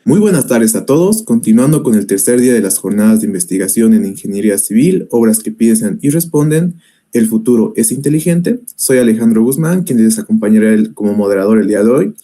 Muy buenas tardes a todos, continuando con el tercer día de las jornadas de investigación en Ingeniería Civil, obras que piensan y responden, el futuro es inteligente. Soy Alejandro Guzmán, quien les acompañará como moderador el día de hoy.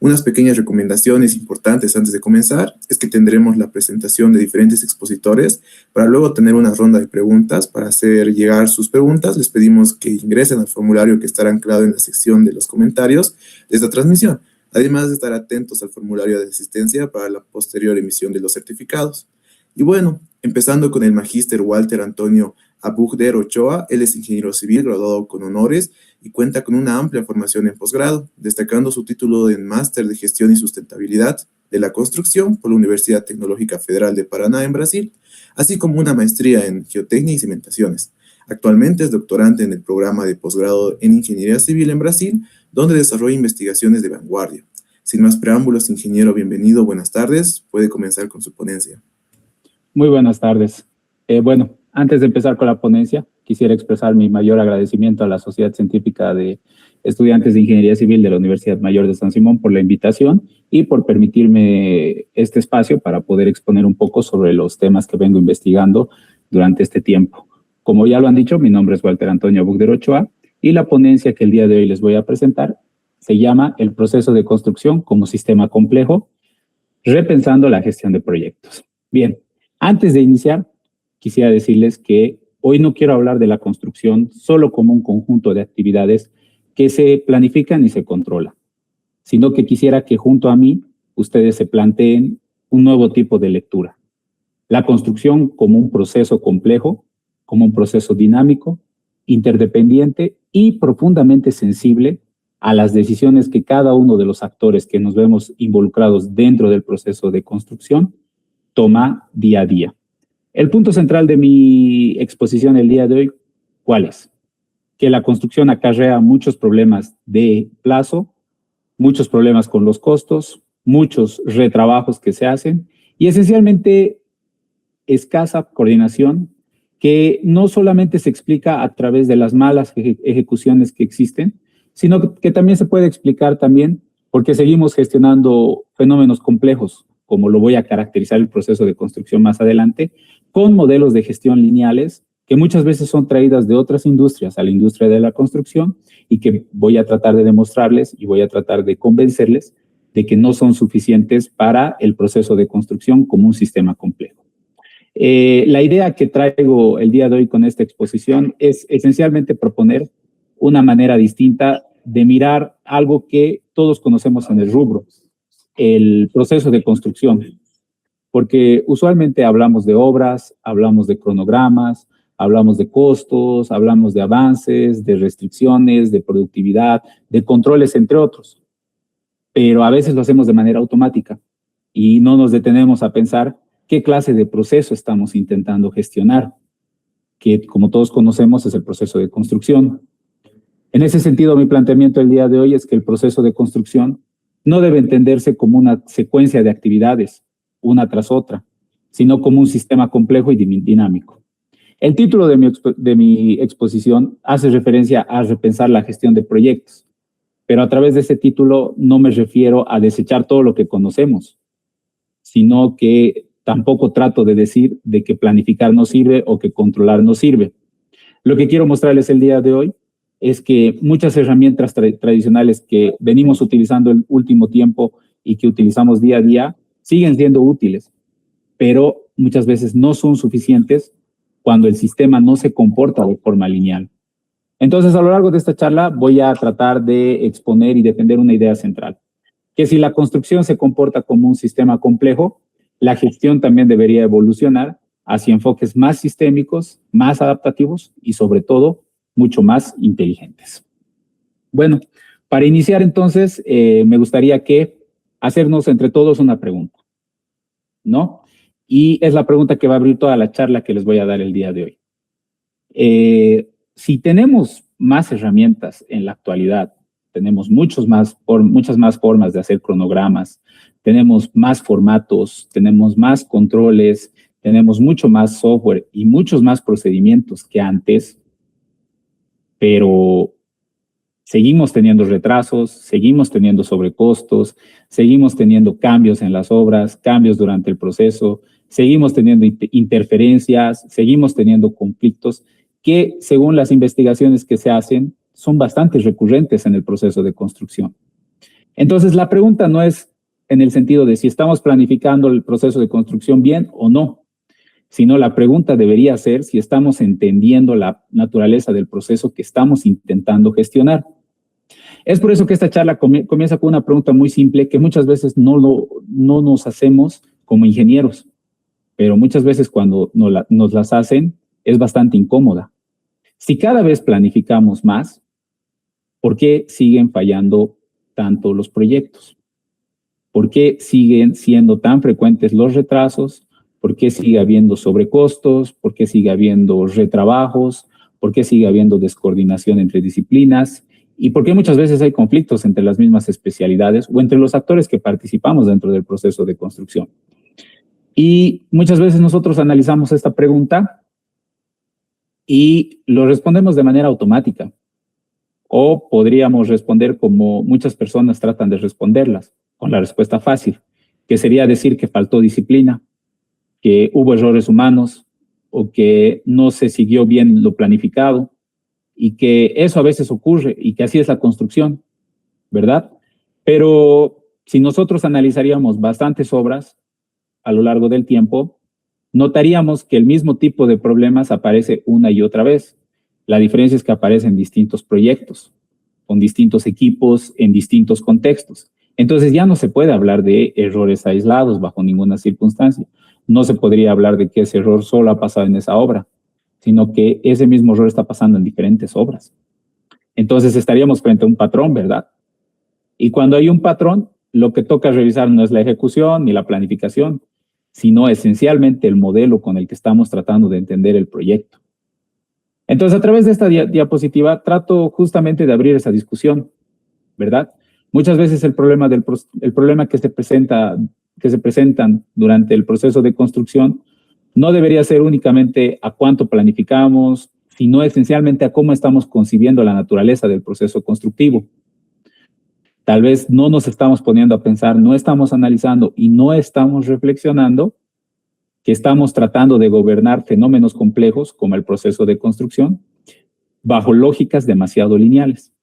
Unas pequeñas recomendaciones importantes antes de comenzar es que tendremos la presentación de diferentes expositores para luego tener una ronda de preguntas. Para hacer llegar sus preguntas, les pedimos que ingresen al formulario que estará anclado en la sección de los comentarios de esta transmisión, además de estar atentos al formulario de asistencia para la posterior emisión de los certificados. Y bueno, empezando con el magíster Walter Antonio Abugder Ochoa. Él es ingeniero civil graduado con honores y cuenta con una amplia formación en posgrado, destacando su título en Máster de Gestión y Sustentabilidad de la Construcción por la Universidad Tecnológica Federal de Paraná en Brasil, así como una maestría en Geotecnia y Cimentaciones. Actualmente es doctorante en el programa de posgrado en Ingeniería Civil en Brasil, donde desarrolla investigaciones de vanguardia. Sin más preámbulos, ingeniero, bienvenido, buenas tardes. Puede comenzar con su ponencia. Muy buenas tardes. Bueno, antes de empezar con la ponencia, quisiera expresar mi mayor agradecimiento a la Sociedad Científica de Estudiantes de Ingeniería Civil de la Universidad Mayor de San Simón por la invitación y por permitirme este espacio para poder exponer un poco sobre los temas que vengo investigando durante este tiempo. Como ya lo han dicho, mi nombre es Walter Antonio Abugder Ochoa y la ponencia que el día de hoy les voy a presentar se llama El proceso de construcción como sistema complejo, repensando la gestión de proyectos. Bien, antes de iniciar, quisiera decirles que hoy no quiero hablar de la construcción solo como un conjunto de actividades que se planifican y se controlan, sino que quisiera que junto a mí ustedes se planteen un nuevo tipo de lectura. La construcción como un proceso complejo, como un proceso dinámico, interdependiente y profundamente sensible a las decisiones que cada uno de los actores que nos vemos involucrados dentro del proceso de construcción toma día a día. El punto central de mi exposición el día de hoy, ¿cuál es? Que la construcción acarrea muchos problemas de plazo, muchos problemas con los costos, muchos retrabajos que se hacen y esencialmente escasa coordinación que no solamente se explica a través de las malas ejecuciones que existen, sino que también se puede explicar también porque seguimos gestionando fenómenos complejos, como lo voy a caracterizar el proceso de construcción más adelante, con modelos de gestión lineales que muchas veces son traídas de otras industrias a la industria de la construcción y que voy a tratar de demostrarles y voy a tratar de convencerles de que no son suficientes para el proceso de construcción como un sistema complejo. La idea que traigo el día de hoy con esta exposición es esencialmente proponer una manera distinta de mirar algo que todos conocemos en el rubro, el proceso de construcción, porque usualmente hablamos de obras, hablamos de cronogramas, hablamos de costos, hablamos de avances, de restricciones, de productividad, de controles, entre otros, pero a veces lo hacemos de manera automática y no nos detenemos a pensar qué clase de proceso estamos intentando gestionar, que como todos conocemos es el proceso de construcción. En ese sentido, mi planteamiento el día de hoy es que el proceso de construcción no debe entenderse como una secuencia de actividades, una tras otra, sino como un sistema complejo y dinámico. El título de mi exposición hace referencia a repensar la gestión de proyectos, pero a través de ese título no me refiero a desechar todo lo que conocemos, sino que tampoco trato de decir de que planificar no sirve o que controlar no sirve. Lo que quiero mostrarles el día de hoy es que muchas herramientas tradicionales que venimos utilizando el último tiempo y que utilizamos día a día siguen siendo útiles, pero muchas veces no son suficientes cuando el sistema no se comporta de forma lineal. Entonces, a lo largo de esta charla voy a tratar de exponer y defender una idea central, que si la construcción se comporta como un sistema complejo, la gestión también debería evolucionar hacia enfoques más sistémicos, más adaptativos y sobre todo mucho más inteligentes. Bueno, para iniciar entonces, me gustaría hacernos entre todos una pregunta, ¿no? Y es la pregunta que va a abrir toda la charla que les voy a dar el día de hoy. Si tenemos más herramientas en la actualidad, tenemos muchas más formas de hacer cronogramas, tenemos más formatos, tenemos más controles, tenemos mucho más software y muchos más procedimientos que antes, pero seguimos teniendo retrasos, seguimos teniendo sobrecostos, seguimos teniendo cambios en las obras, cambios durante el proceso, seguimos teniendo interferencias, seguimos teniendo conflictos que, según las investigaciones que se hacen, son bastante recurrentes en el proceso de construcción. Entonces, la pregunta no es en el sentido de si estamos planificando el proceso de construcción bien o no, sino la pregunta debería ser si estamos entendiendo la naturaleza del proceso que estamos intentando gestionar. Es por eso que esta charla comienza con una pregunta muy simple que muchas veces no nos hacemos como ingenieros, pero muchas veces cuando nos las hacen es bastante incómoda. Si cada vez planificamos más, ¿por qué siguen fallando tanto los proyectos? ¿Por qué siguen siendo tan frecuentes los retrasos? ¿Por qué sigue habiendo sobrecostos? ¿Por qué sigue habiendo retrabajos? ¿Por qué sigue habiendo descoordinación entre disciplinas? ¿Y por qué muchas veces hay conflictos entre las mismas especialidades o entre los actores que participamos dentro del proceso de construcción? Y muchas veces nosotros analizamos esta pregunta y lo respondemos de manera automática. O podríamos responder como muchas personas tratan de responderlas, con la respuesta fácil, que sería decir que faltó disciplina, que hubo errores humanos o que no se siguió bien lo planificado y que eso a veces ocurre y que así es la construcción, ¿verdad? Pero si nosotros analizaríamos bastantes obras a lo largo del tiempo, notaríamos que el mismo tipo de problemas aparece una y otra vez. La diferencia es que aparecen distintos proyectos, con distintos equipos, en distintos contextos. Entonces ya no se puede hablar de errores aislados bajo ninguna circunstancia. No se podría hablar de que ese error solo ha pasado en esa obra, sino que ese mismo error está pasando en diferentes obras. Entonces estaríamos frente a un patrón, ¿verdad? Y cuando hay un patrón, lo que toca revisar no es la ejecución ni la planificación, sino esencialmente el modelo con el que estamos tratando de entender el proyecto. Entonces, a través de esta diapositiva, trato justamente de abrir esa discusión, ¿verdad? Muchas veces el problema que se presentan durante el proceso de construcción no debería ser únicamente a cuánto planificamos, sino esencialmente a cómo estamos concibiendo la naturaleza del proceso constructivo. Tal vez no nos estamos poniendo a pensar, no estamos analizando y no estamos reflexionando que estamos tratando de gobernar fenómenos complejos como el proceso de construcción bajo lógicas demasiado lineales,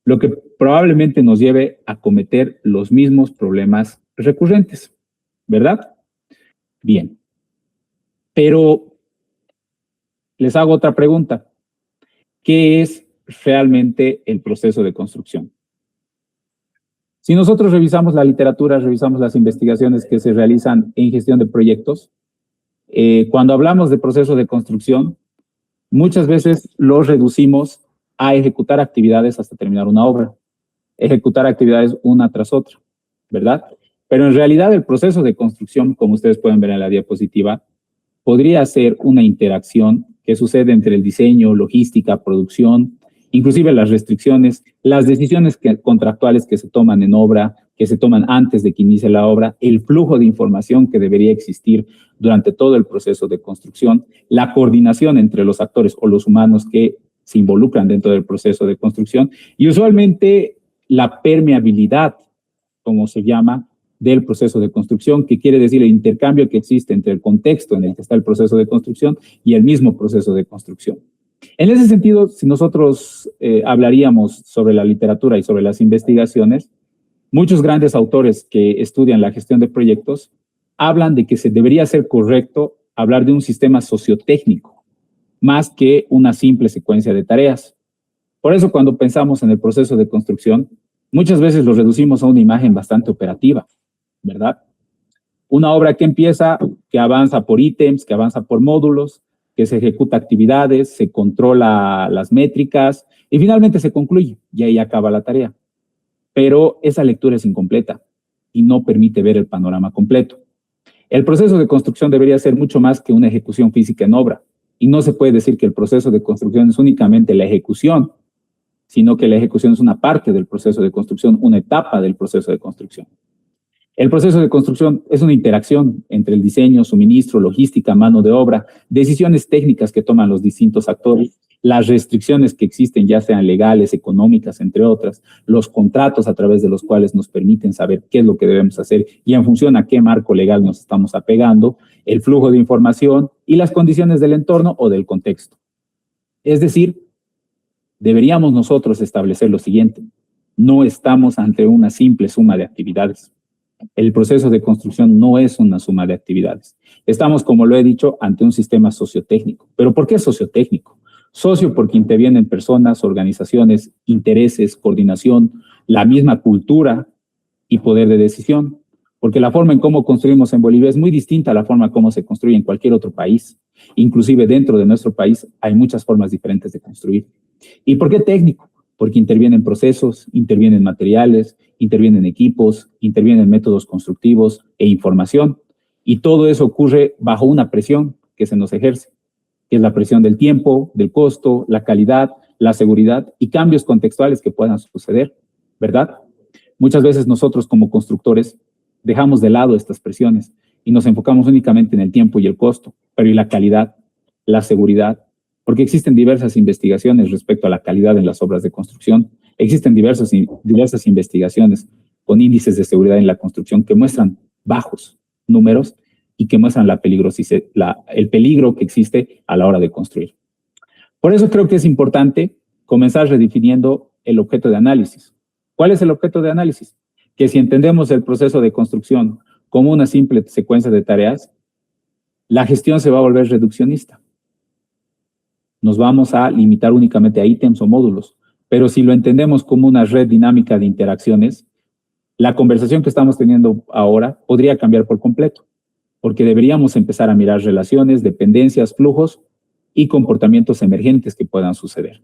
lo que probablemente nos lleve a cometer los mismos problemas recurrentes, ¿verdad? Bien, pero les hago otra pregunta. ¿Qué es realmente el proceso de construcción? Si nosotros revisamos la literatura, revisamos las investigaciones que se realizan en gestión de proyectos, cuando hablamos de proceso de construcción, muchas veces lo reducimos a ejecutar actividades hasta terminar una obra, ejecutar actividades una tras otra, ¿verdad? Pero en realidad el proceso de construcción, como ustedes pueden ver en la diapositiva, podría ser una interacción que sucede entre el diseño, logística, producción, inclusive las restricciones, las decisiones contractuales que se toman en obra, que se toman antes de que inicie la obra, el flujo de información que debería existir durante todo el proceso de construcción, la coordinación entre los actores o los humanos que se involucran dentro del proceso de construcción y usualmente la permeabilidad, como se llama, del proceso de construcción, que quiere decir el intercambio que existe entre el contexto en el que está el proceso de construcción y el mismo proceso de construcción. En ese sentido, si nosotros hablaríamos sobre la literatura y sobre las investigaciones, muchos grandes autores que estudian la gestión de proyectos hablan de que se debería ser correcto hablar de un sistema sociotécnico más que una simple secuencia de tareas. Por eso, cuando pensamos en el proceso de construcción, muchas veces lo reducimos a una imagen bastante operativa, ¿verdad? Una obra que empieza, que avanza por ítems, que avanza por módulos, que se ejecuta actividades, se controla las métricas y finalmente se concluye y ahí acaba la tarea. Pero esa lectura es incompleta y no permite ver el panorama completo. El proceso de construcción debería ser mucho más que una ejecución física en obra y no se puede decir que el proceso de construcción es únicamente la ejecución, sino que la ejecución es una parte del proceso de construcción, una etapa del proceso de construcción. El proceso de construcción es una interacción entre el diseño, suministro, logística, mano de obra, decisiones técnicas que toman los distintos actores, las restricciones que existen, ya sean legales, económicas, entre otras, los contratos a través de los cuales nos permiten saber qué es lo que debemos hacer y en función a qué marco legal nos estamos apegando, el flujo de información y las condiciones del entorno o del contexto. Es decir, deberíamos nosotros establecer lo siguiente: no estamos ante una simple suma de actividades. El proceso de construcción no es una suma de actividades. Estamos, como lo he dicho, ante un sistema sociotécnico. ¿Pero por qué sociotécnico? Socio porque intervienen personas, organizaciones, intereses, coordinación, la misma cultura y poder de decisión. Porque la forma en cómo construimos en Bolivia es muy distinta a la forma en cómo se construye en cualquier otro país. Inclusive dentro de nuestro país hay muchas formas diferentes de construir. ¿Y por qué técnico? Porque intervienen procesos, intervienen materiales, intervienen equipos, intervienen métodos constructivos e información. Y todo eso ocurre bajo una presión que se nos ejerce, que es la presión del tiempo, del costo, la calidad, la seguridad y cambios contextuales que puedan suceder, ¿verdad? Muchas veces nosotros como constructores dejamos de lado estas presiones y nos enfocamos únicamente en el tiempo y el costo, pero ¿y la calidad, la seguridad? Porque existen diversas investigaciones respecto a la calidad en las obras de construcción. Existen diversas investigaciones con índices de seguridad en la construcción que muestran bajos números y que muestran el peligro que existe a la hora de construir. Por eso creo que es importante comenzar redefiniendo el objeto de análisis. ¿Cuál es el objeto de análisis? Que si entendemos el proceso de construcción como una simple secuencia de tareas, la gestión se va a volver reduccionista. Nos vamos a limitar únicamente a ítems o módulos. Pero si lo entendemos como una red dinámica de interacciones, la conversación que estamos teniendo ahora podría cambiar por completo, porque deberíamos empezar a mirar relaciones, dependencias, flujos y comportamientos emergentes que puedan suceder.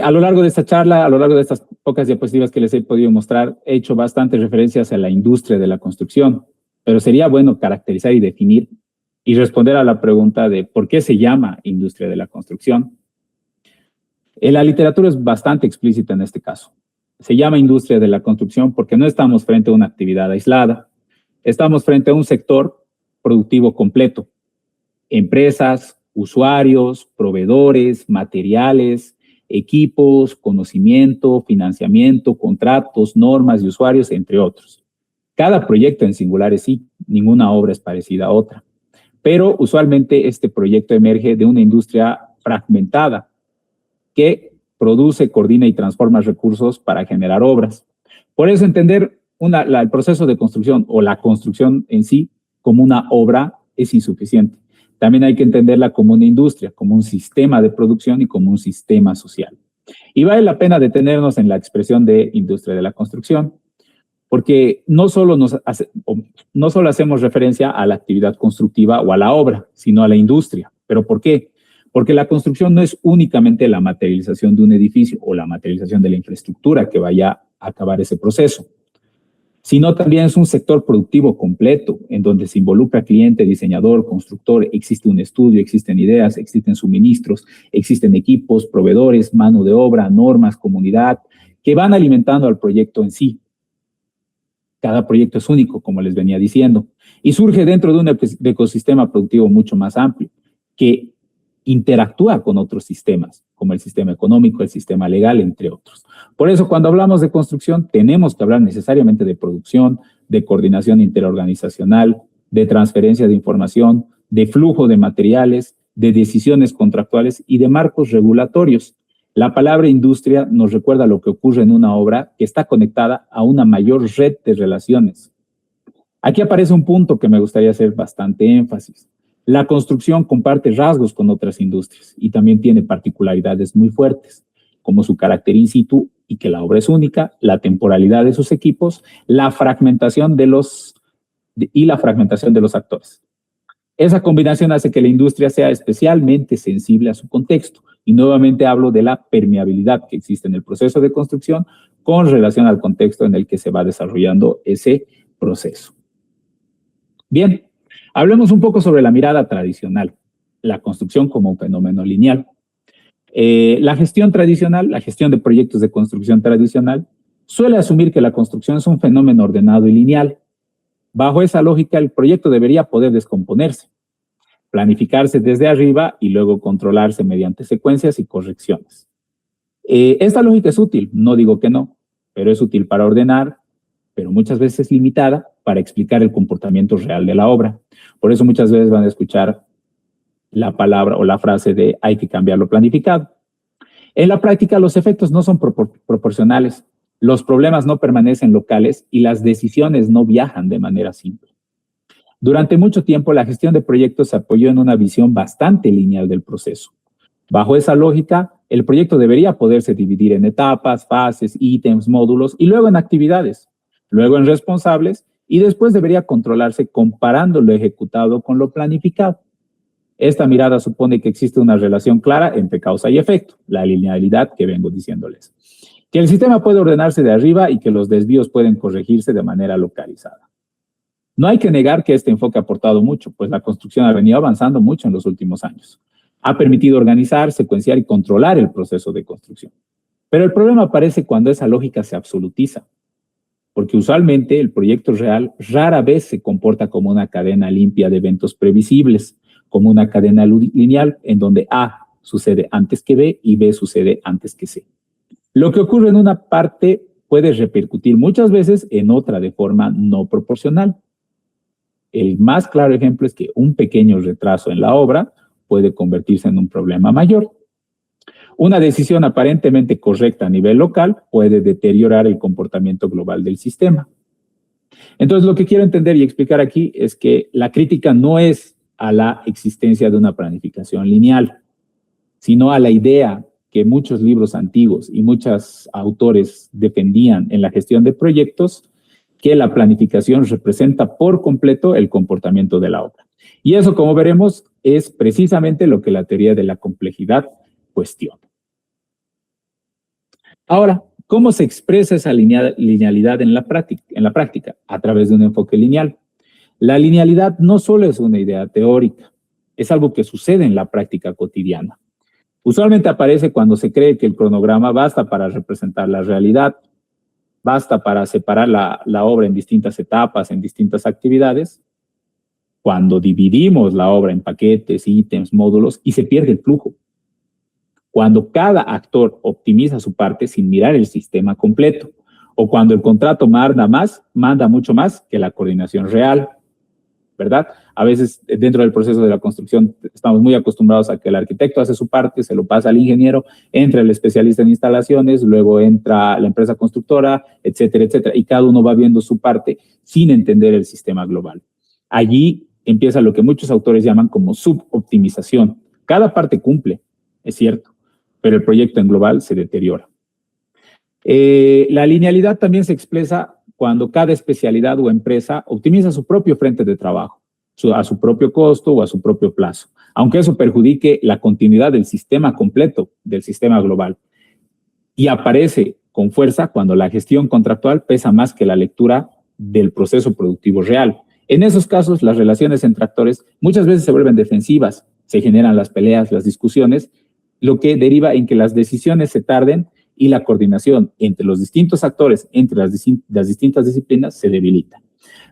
A lo largo de esta charla, a lo largo de estas pocas diapositivas que les he podido mostrar, he hecho bastantes referencias a la industria de la construcción, pero sería bueno caracterizar y definir y responder a la pregunta de por qué se llama industria de la construcción. La literatura es bastante explícita en este caso. Se llama industria de la construcción porque no estamos frente a una actividad aislada, estamos frente a un sector productivo completo. Empresas, usuarios, proveedores, materiales, equipos, conocimiento, financiamiento, contratos, normas y usuarios, entre otros. Cada proyecto en singular es sí, ninguna obra es parecida a otra. Pero usualmente este proyecto emerge de una industria fragmentada que produce, coordina y transforma recursos para generar obras. Por eso entender el proceso de construcción o la construcción en sí como una obra es insuficiente. También hay que entenderla como una industria, como un sistema de producción y como un sistema social. Y vale la pena detenernos en la expresión de industria de la construcción, porque no solo hacemos referencia a la actividad constructiva o a la obra, sino a la industria. ¿Pero por qué? Porque la construcción no es únicamente la materialización de un edificio o la materialización de la infraestructura que vaya a acabar ese proceso, sino también es un sector productivo completo en donde se involucra cliente, diseñador, constructor, existe un estudio, existen ideas, existen suministros, existen equipos, proveedores, mano de obra, normas, comunidad, que van alimentando al proyecto en sí. Cada proyecto es único, como les venía diciendo, y surge dentro de un ecosistema productivo mucho más amplio, que interactúa con otros sistemas, como el sistema económico, el sistema legal, entre otros. Por eso, cuando hablamos de construcción, tenemos que hablar necesariamente de producción, de coordinación interorganizacional, de transferencia de información, de flujo de materiales, de decisiones contractuales y de marcos regulatorios. La palabra industria nos recuerda lo que ocurre en una obra que está conectada a una mayor red de relaciones. Aquí aparece un punto que me gustaría hacer bastante énfasis. La construcción comparte rasgos con otras industrias y también tiene particularidades muy fuertes, como su carácter in situ y que la obra es única, la temporalidad de sus equipos, la fragmentación de los actores. Esa combinación hace que la industria sea especialmente sensible a su contexto. Y nuevamente hablo de la permeabilidad que existe en el proceso de construcción con relación al contexto en el que se va desarrollando ese proceso. Bien, hablemos un poco sobre la mirada tradicional, la construcción como un fenómeno lineal. La gestión tradicional, la gestión de proyectos de construcción tradicional, suele asumir que la construcción es un fenómeno ordenado y lineal. Bajo esa lógica, el proyecto debería poder descomponerse, planificarse desde arriba y luego controlarse mediante secuencias y correcciones. Esta lógica es útil, no digo que no, pero es útil para ordenar, pero muchas veces limitada para explicar el comportamiento real de la obra. Por eso muchas veces van a escuchar la palabra o la frase de hay que cambiar lo planificado. En la práctica, los efectos no son proporcionales, los problemas no permanecen locales y las decisiones no viajan de manera simple. Durante mucho tiempo, la gestión de proyectos se apoyó en una visión bastante lineal del proceso. Bajo esa lógica, el proyecto debería poderse dividir en etapas, fases, ítems, módulos y luego en actividades, luego en responsables y después debería controlarse comparando lo ejecutado con lo planificado. Esta mirada supone que existe una relación clara entre causa y efecto, la linealidad que vengo diciéndoles. Que el sistema puede ordenarse de arriba y que los desvíos pueden corregirse de manera localizada. No hay que negar que este enfoque ha aportado mucho, pues la construcción ha venido avanzando mucho en los últimos años. Ha permitido organizar, secuenciar y controlar el proceso de construcción. Pero el problema aparece cuando esa lógica se absolutiza, porque usualmente el proyecto real rara vez se comporta como una cadena limpia de eventos previsibles, como una cadena lineal en donde A sucede antes que B y B sucede antes que C. Lo que ocurre en una parte puede repercutir muchas veces en otra de forma no proporcional. El más claro ejemplo es que un pequeño retraso en la obra puede convertirse en un problema mayor. Una decisión aparentemente correcta a nivel local puede deteriorar el comportamiento global del sistema. Entonces, lo que quiero entender y explicar aquí es que la crítica no es a la existencia de una planificación lineal, sino a la idea que muchos libros antiguos y muchos autores defendían en la gestión de proyectos, que la planificación representa por completo el comportamiento de la obra. Y eso, como veremos, es precisamente lo que la teoría de la complejidad cuestiona. Ahora, ¿cómo se expresa esa linealidad en la práctica? A través de un enfoque lineal. La linealidad no solo es una idea teórica, es algo que sucede en la práctica cotidiana. Usualmente aparece cuando se cree que el cronograma basta para representar la realidad, basta para separar la obra en distintas etapas, en distintas actividades, cuando dividimos la obra en paquetes, ítems, módulos y se pierde el flujo. Cuando cada actor optimiza su parte sin mirar el sistema completo, o cuando el contrato manda mucho más que la coordinación real, ¿verdad? A veces dentro del proceso de la construcción estamos muy acostumbrados a que el arquitecto hace su parte, se lo pasa al ingeniero, entra el especialista en instalaciones, luego entra la empresa constructora, etcétera, etcétera, y cada uno va viendo su parte sin entender el sistema global. Allí empieza lo que muchos autores llaman como suboptimización. Cada parte cumple, es cierto, pero el proyecto en global se deteriora. La linealidad también se expresa cuando cada especialidad o empresa optimiza su propio frente de trabajo, a su propio costo o a su propio plazo, aunque eso perjudique la continuidad del sistema completo, del sistema global. Y aparece con fuerza cuando la gestión contractual pesa más que la lectura del proceso productivo real. En esos casos, las relaciones entre actores muchas veces se vuelven defensivas, se generan las peleas, las discusiones, lo que deriva en que las decisiones se tarden y la coordinación entre los distintos actores, entre las distintas disciplinas, se debilita.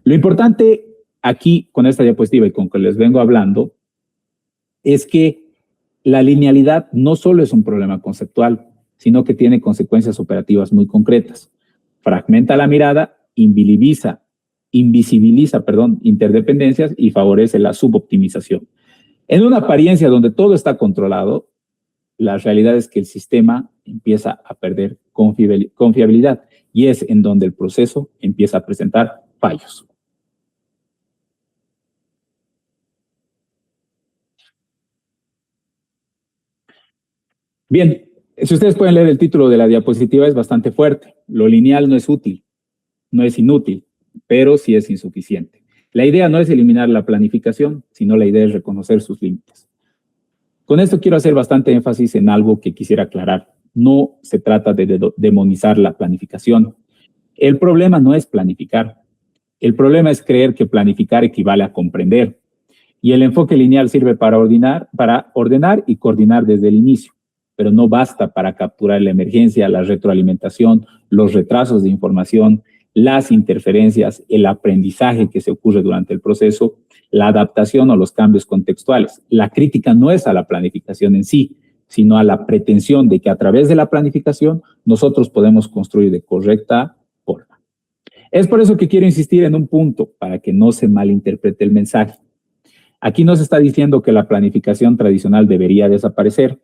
Lo importante aquí, con esta diapositiva y con que les vengo hablando, es que la linealidad no solo es un problema conceptual, sino que tiene consecuencias operativas muy concretas. Fragmenta la mirada, invisibiliza interdependencias y favorece la suboptimización. En una apariencia donde todo está controlado, la realidad es que el sistema empieza a perder confiabilidad y es en donde el proceso empieza a presentar fallos. Bien, si ustedes pueden leer el título de la diapositiva, es bastante fuerte. Lo lineal no es útil, no es inútil, pero sí es insuficiente. La idea no es eliminar la planificación, sino la idea es reconocer sus límites. Con esto quiero hacer bastante énfasis en algo que quisiera aclarar. No se trata de demonizar la planificación. El problema no es planificar. El problema es creer que planificar equivale a comprender. Y el enfoque lineal sirve para ordenar y coordinar desde el inicio, pero no basta para capturar la emergencia, la retroalimentación, los retrasos de información, las interferencias, el aprendizaje que se ocurre durante el proceso, la adaptación o los cambios contextuales. La crítica no es a la planificación en sí, sino a la pretensión de que a través de la planificación nosotros podemos construir de correcta forma. Es por eso que quiero insistir en un punto para que no se malinterprete el mensaje. Aquí no se está diciendo que la planificación tradicional debería desaparecer.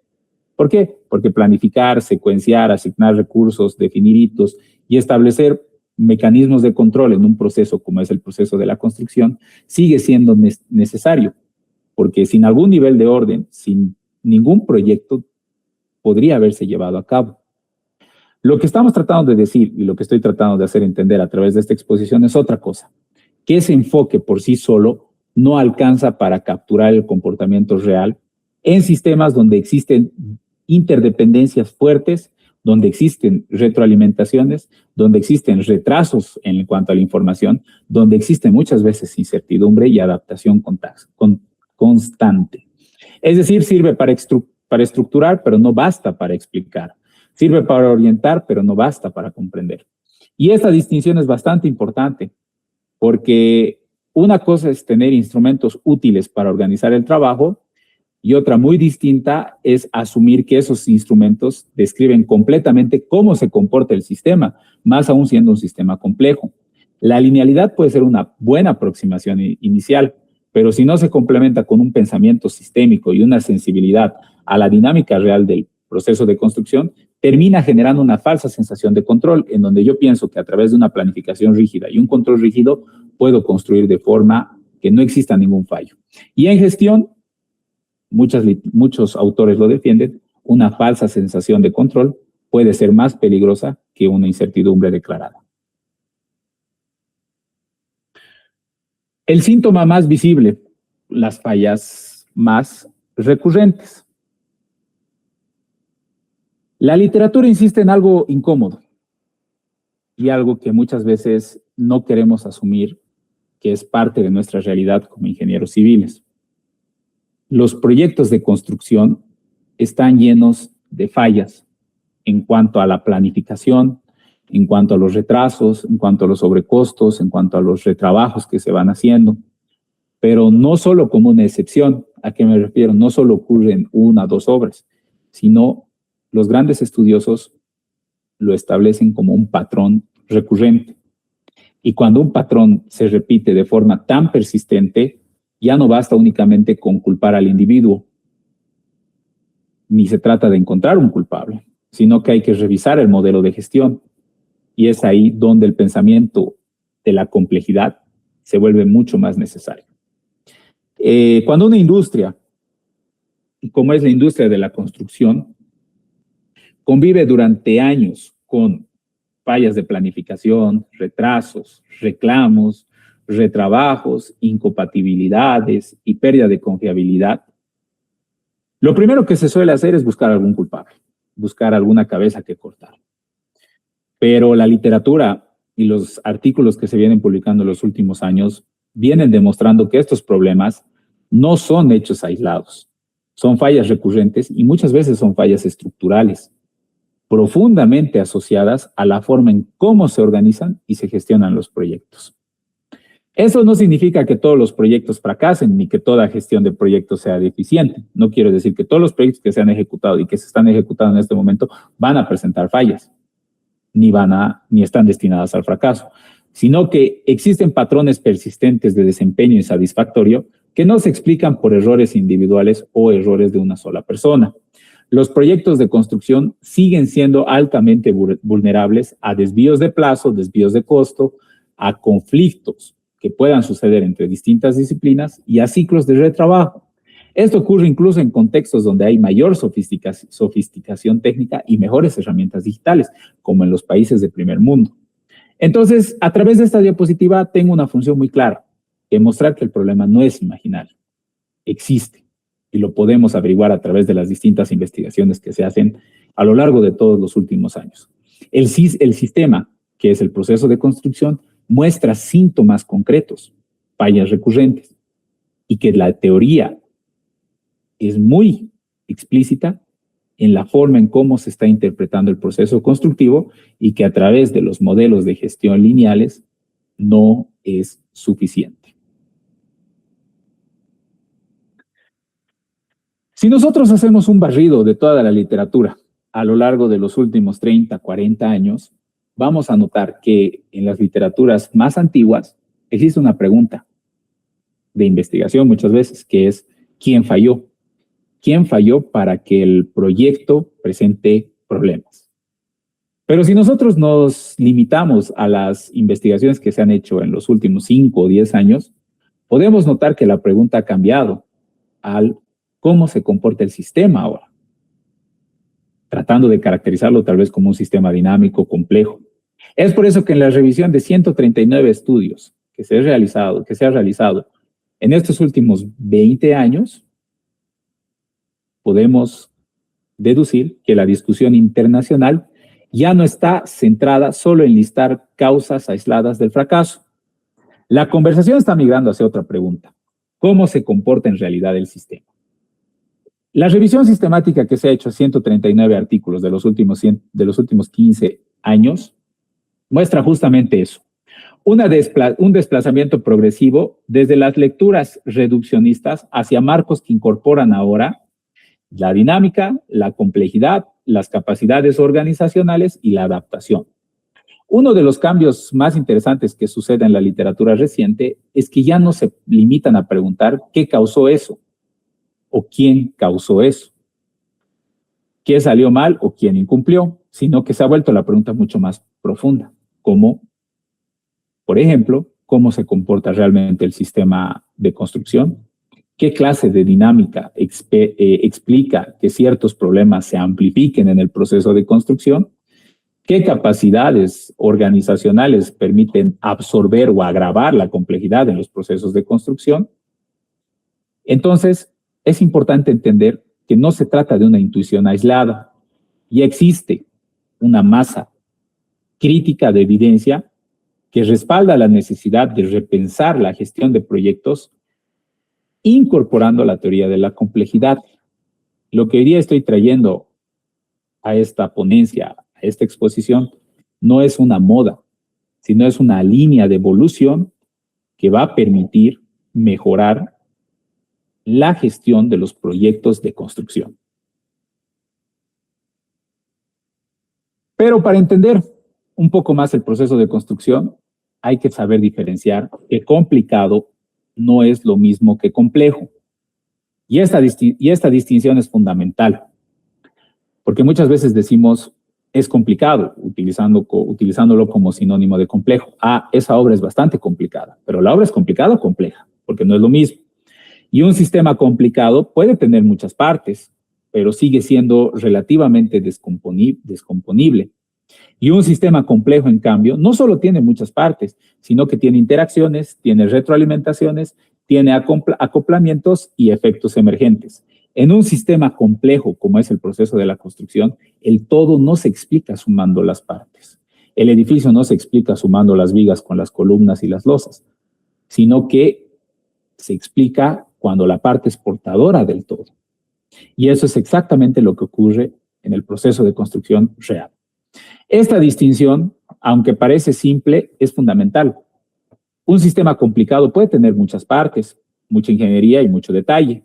¿Por qué? Porque planificar, secuenciar, asignar recursos, definir hitos y establecer mecanismos de control en un proceso como es el proceso de la construcción sigue siendo necesario, porque sin algún nivel de orden, sin ningún proyecto podría haberse llevado a cabo. Lo que estamos tratando de decir y lo que estoy tratando de hacer entender a través de esta exposición es otra cosa, que ese enfoque por sí solo no alcanza para capturar el comportamiento real en sistemas donde existen interdependencias fuertes, donde existen retroalimentaciones, donde existen retrasos en cuanto a la información, donde existe muchas veces incertidumbre y adaptación constante. Es decir, sirve para estructurar, pero no basta para explicar. Sirve para orientar, pero no basta para comprender. Y esta distinción es bastante importante, porque una cosa es tener instrumentos útiles para organizar el trabajo y otra muy distinta es asumir que esos instrumentos describen completamente cómo se comporta el sistema, más aún siendo un sistema complejo. La linealidad puede ser una buena aproximación inicial, pero si no se complementa con un pensamiento sistémico y una sensibilidad a la dinámica real del proceso de construcción, termina generando una falsa sensación de control, en donde yo pienso que a través de una planificación rígida y un control rígido puedo construir de forma que no exista ningún fallo. Y en gestión, muchos autores lo defienden, una falsa sensación de control puede ser más peligrosa que una incertidumbre declarada. El síntoma más visible, las fallas más recurrentes. La literatura insiste en algo incómodo y algo que muchas veces no queremos asumir, que es parte de nuestra realidad como ingenieros civiles. Los proyectos de construcción están llenos de fallas en cuanto a la planificación, en cuanto a los retrasos, en cuanto a los sobrecostos, en cuanto a los retrabajos que se van haciendo, pero no solo como una excepción. ¿A qué me refiero? No solo ocurren una o dos obras, sino los grandes estudiosos lo establecen como un patrón recurrente. Y cuando un patrón se repite de forma tan persistente, ya no basta únicamente con culpar al individuo, ni se trata de encontrar un culpable, sino que hay que revisar el modelo de gestión. Y es ahí donde el pensamiento de la complejidad se vuelve mucho más necesario. Cuando una industria, como es la industria de la construcción, convive durante años con fallas de planificación, retrasos, reclamos, retrabajos, incompatibilidades y pérdida de confiabilidad, lo primero que se suele hacer es buscar algún culpable, buscar alguna cabeza que cortar. Pero la literatura y los artículos que se vienen publicando en los últimos años vienen demostrando que estos problemas no son hechos aislados, son fallas recurrentes y muchas veces son fallas estructurales, profundamente asociadas a la forma en cómo se organizan y se gestionan los proyectos. Eso no significa que todos los proyectos fracasen ni que toda gestión de proyectos sea deficiente. No quiero decir que todos los proyectos que se han ejecutado y que se están ejecutando en este momento van a presentar fallas, ni están destinadas al fracaso, sino que existen patrones persistentes de desempeño insatisfactorio que no se explican por errores individuales o errores de una sola persona. Los proyectos de construcción siguen siendo altamente vulnerables a desvíos de plazo, desvíos de costo, a conflictos que puedan suceder entre distintas disciplinas y a ciclos de retrabajo. Esto ocurre incluso en contextos donde hay mayor sofisticación técnica y mejores herramientas digitales, como en los países de primer mundo. Entonces, a través de esta diapositiva tengo una función muy clara, demostrar que el problema no es imaginario, existe. Y lo podemos averiguar a través de las distintas investigaciones que se hacen a lo largo de todos los últimos años. El sistema, que es el proceso de construcción, muestra síntomas concretos, fallas recurrentes, y que la teoría es muy explícita en la forma en cómo se está interpretando el proceso constructivo y que a través de los modelos de gestión lineales no es suficiente. Si nosotros hacemos un barrido de toda la literatura a lo largo de los últimos 30, 40 años, vamos a notar que en las literaturas más antiguas existe una pregunta de investigación muchas veces, que es ¿quién falló? ¿Quién falló para que el proyecto presente problemas? Pero si nosotros nos limitamos a las investigaciones que se han hecho en los últimos 5 o 10 años, podemos notar que la pregunta ha cambiado al cómo se comporta el sistema ahora, tratando de caracterizarlo tal vez como un sistema dinámico, complejo. Es por eso que en la revisión de 139 estudios que se ha realizado en estos últimos 20 años, podemos deducir que la discusión internacional ya no está centrada solo en listar causas aisladas del fracaso. La conversación está migrando hacia otra pregunta: ¿cómo se comporta en realidad el sistema? La revisión sistemática que se ha hecho, 139 artículos de los últimos 15 años, muestra justamente eso. Un desplazamiento progresivo desde las lecturas reduccionistas hacia marcos que incorporan ahora la dinámica, la complejidad, las capacidades organizacionales y la adaptación. Uno de los cambios más interesantes que sucede en la literatura reciente es que ya no se limitan a preguntar qué causó eso o quién causó eso, qué salió mal o quién incumplió, sino que se ha vuelto la pregunta mucho más profunda, como, por ejemplo, cómo se comporta realmente el sistema de construcción, qué clase de dinámica explica que ciertos problemas se amplifiquen en el proceso de construcción, qué capacidades organizacionales permiten absorber o agravar la complejidad en los procesos de construcción. Entonces, es importante entender que no se trata de una intuición aislada. Ya existe una masa crítica de evidencia que respalda la necesidad de repensar la gestión de proyectos incorporando la teoría de la complejidad. Lo que hoy día estoy trayendo a esta ponencia, a esta exposición, no es una moda, sino es una línea de evolución que va a permitir mejorar la gestión de los proyectos de construcción. Pero para entender un poco más el proceso de construcción, hay que saber diferenciar que complicado no es lo mismo que complejo. Y esta distinción es fundamental, porque muchas veces decimos es complicado, utilizándolo como sinónimo de complejo. Ah, esa obra es bastante complicada, pero la obra es complicada o compleja, porque no es lo mismo. Y un sistema complicado puede tener muchas partes, pero sigue siendo relativamente descomponible. Y un sistema complejo, en cambio, no solo tiene muchas partes, sino que tiene interacciones, tiene retroalimentaciones, tiene acoplamientos y efectos emergentes. En un sistema complejo, como es el proceso de la construcción, el todo no se explica sumando las partes. El edificio no se explica sumando las vigas con las columnas y las losas, sino que se explica cuando la parte es portadora del todo. Y eso es exactamente lo que ocurre en el proceso de construcción real. Esta distinción, aunque parece simple, es fundamental. Un sistema complicado puede tener muchas partes, mucha ingeniería y mucho detalle,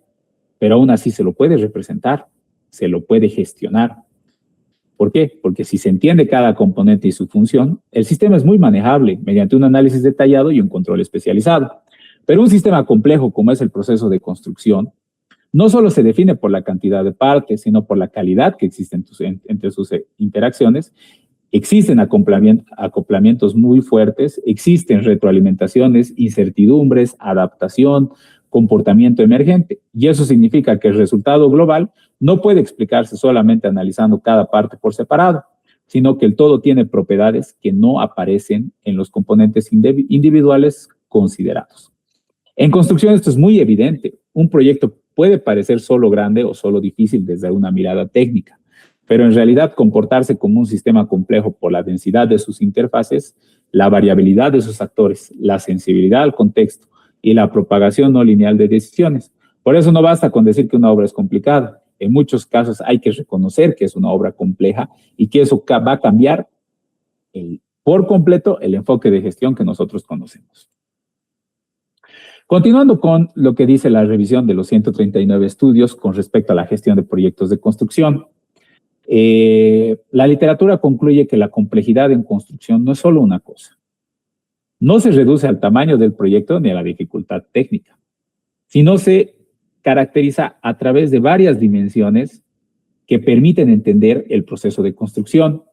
pero aún así se lo puede representar, se lo puede gestionar. ¿Por qué? Porque si se entiende cada componente y su función, el sistema es muy manejable mediante un análisis detallado y un control especializado. Pero un sistema complejo como es el proceso de construcción, no solo se define por la cantidad de partes, sino por la calidad que existe entre sus interacciones. Existen acoplamientos muy fuertes, existen retroalimentaciones, incertidumbres, adaptación, comportamiento emergente. Y eso significa que el resultado global no puede explicarse solamente analizando cada parte por separado, sino que el todo tiene propiedades que no aparecen en los componentes individuales considerados. En construcción esto es muy evidente. Un proyecto puede parecer solo grande o solo difícil desde una mirada técnica, pero en realidad comportarse como un sistema complejo por la densidad de sus interfaces, la variabilidad de sus actores, la sensibilidad al contexto y la propagación no lineal de decisiones. Por eso no basta con decir que una obra es complicada. En muchos casos hay que reconocer que es una obra compleja y que eso va a cambiar por completo el enfoque de gestión que nosotros conocemos. Continuando con lo que dice la revisión de los 139 estudios con respecto a la gestión de proyectos de construcción, la literatura concluye que la complejidad en construcción no es solo una cosa. No se reduce al tamaño del proyecto ni a la dificultad técnica, sino se caracteriza a través de varias dimensiones que permiten entender el proceso de construcción.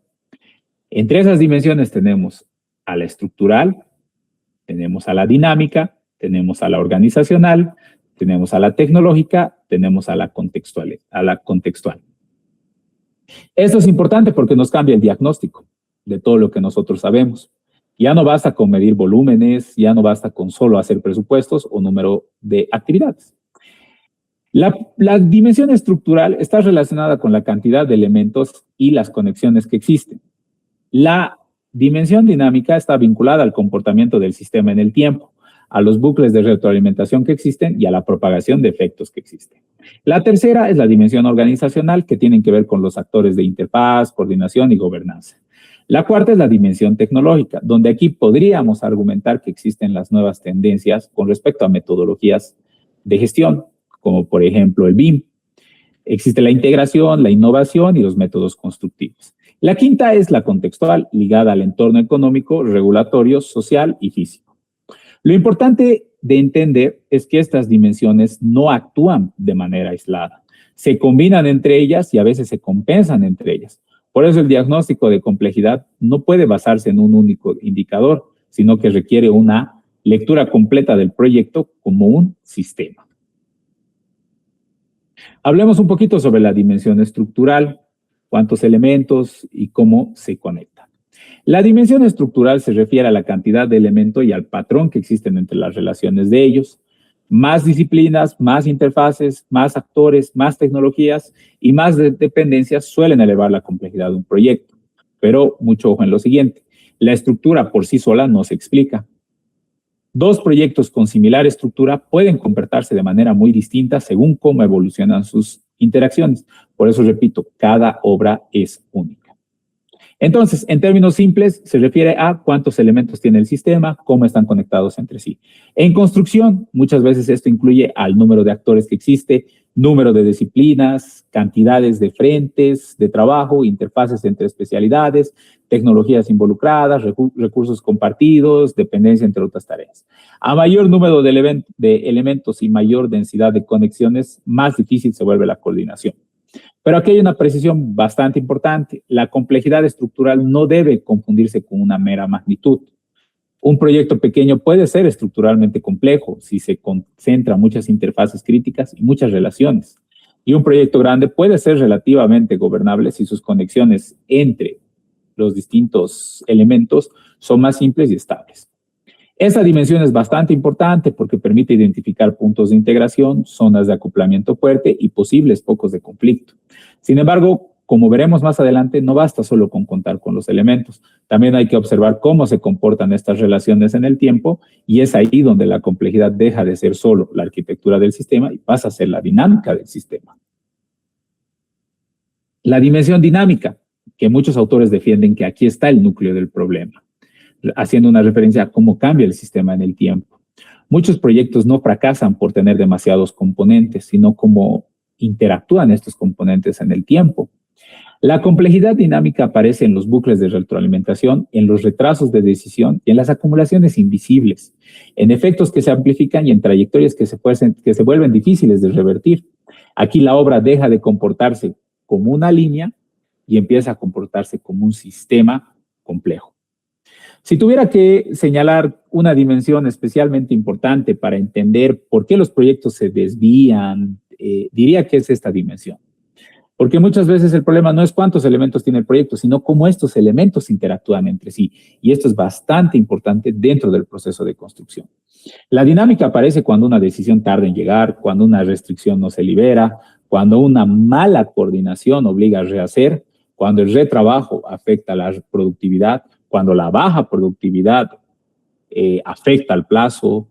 Entre esas dimensiones tenemos a la estructural, tenemos a la dinámica, tenemos a la organizacional, tenemos a la tecnológica, tenemos a la contextual. Esto es importante porque nos cambia el diagnóstico de todo lo que nosotros sabemos. Ya no basta con medir volúmenes, ya no basta con solo hacer presupuestos o número de actividades. La dimensión estructural está relacionada con la cantidad de elementos y las conexiones que existen. La dimensión dinámica está vinculada al comportamiento del sistema en el tiempo, a los bucles de retroalimentación que existen y a la propagación de efectos que existen. La tercera es la dimensión organizacional, que tiene que ver con los actores de interfaz, coordinación y gobernanza. La cuarta es la dimensión tecnológica, donde aquí podríamos argumentar que existen las nuevas tendencias con respecto a metodologías de gestión, como por ejemplo el BIM. Existe la integración, la innovación y los métodos constructivos. La quinta es la contextual, ligada al entorno económico, regulatorio, social y físico. Lo importante de entender es que estas dimensiones no actúan de manera aislada. Se combinan entre ellas y a veces se compensan entre ellas. Por eso el diagnóstico de complejidad no puede basarse en un único indicador, sino que requiere una lectura completa del proyecto como un sistema. Hablemos un poquito sobre la dimensión estructural, cuántos elementos y cómo se conectan. La dimensión estructural se refiere a la cantidad de elementos y al patrón que existen entre las relaciones de ellos. Más disciplinas, más interfaces, más actores, más tecnologías y más dependencias suelen elevar la complejidad de un proyecto. Pero mucho ojo en lo siguiente, la estructura por sí sola no se explica. Dos proyectos con similar estructura pueden comportarse de manera muy distinta según cómo evolucionan sus interacciones. Por eso repito, cada obra es única. Entonces, en términos simples, se refiere a cuántos elementos tiene el sistema, cómo están conectados entre sí. En construcción, muchas veces esto incluye al número de actores que existe, número de disciplinas, cantidades de frentes de trabajo, interfaces entre especialidades, tecnologías involucradas, recursos compartidos, dependencia entre otras tareas. A mayor número de elementos y mayor densidad de conexiones, más difícil se vuelve la coordinación. Pero aquí hay una precisión bastante importante. La complejidad estructural no debe confundirse con una mera magnitud. Un proyecto pequeño puede ser estructuralmente complejo si se concentra muchas interfaces críticas y muchas relaciones. Y un proyecto grande puede ser relativamente gobernable si sus conexiones entre los distintos elementos son más simples y estables. Esta dimensión es bastante importante porque permite identificar puntos de integración, zonas de acoplamiento fuerte y posibles focos de conflicto. Sin embargo, como veremos más adelante, no basta solo con contar con los elementos. También hay que observar cómo se comportan estas relaciones en el tiempo y es ahí donde la complejidad deja de ser solo la arquitectura del sistema y pasa a ser la dinámica del sistema. La dimensión dinámica, que muchos autores defienden que aquí está el núcleo del problema, haciendo una referencia a cómo cambia el sistema en el tiempo. Muchos proyectos no fracasan por tener demasiados componentes, sino cómo interactúan estos componentes en el tiempo. La complejidad dinámica aparece en los bucles de retroalimentación, en los retrasos de decisión y en las acumulaciones invisibles, en efectos que se amplifican y en trayectorias que se vuelven difíciles de revertir. Aquí la obra deja de comportarse como una línea y empieza a comportarse como un sistema complejo. Si tuviera que señalar una dimensión especialmente importante para entender por qué los proyectos se desvían, diría que es esta dimensión. Porque muchas veces el problema no es cuántos elementos tiene el proyecto, sino cómo estos elementos interactúan entre sí. Y esto es bastante importante dentro del proceso de construcción. La dinámica aparece cuando una decisión tarda en llegar, cuando una restricción no se libera, cuando una mala coordinación obliga a rehacer, cuando el retrabajo afecta la productividad, cuando la baja productividad afecta al plazo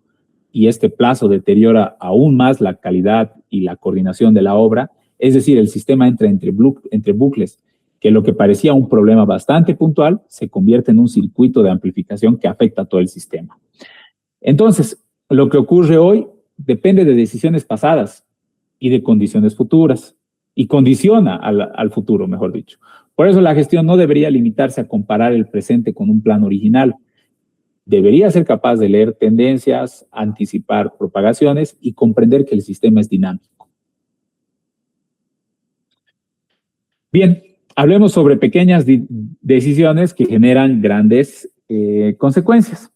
y este plazo deteriora aún más la calidad y la coordinación de la obra, Es decir, el sistema entra entre bucles, que lo que parecía un problema bastante puntual se convierte en un circuito de amplificación que afecta a todo el sistema. Entonces, lo que ocurre hoy depende de decisiones pasadas y de condiciones futuras, y condiciona al futuro, mejor dicho. Por eso la gestión no debería limitarse a comparar el presente con un plan original. Debería ser capaz de leer tendencias, anticipar propagaciones y comprender que el sistema es dinámico. Bien, hablemos sobre pequeñas decisiones que generan grandes consecuencias.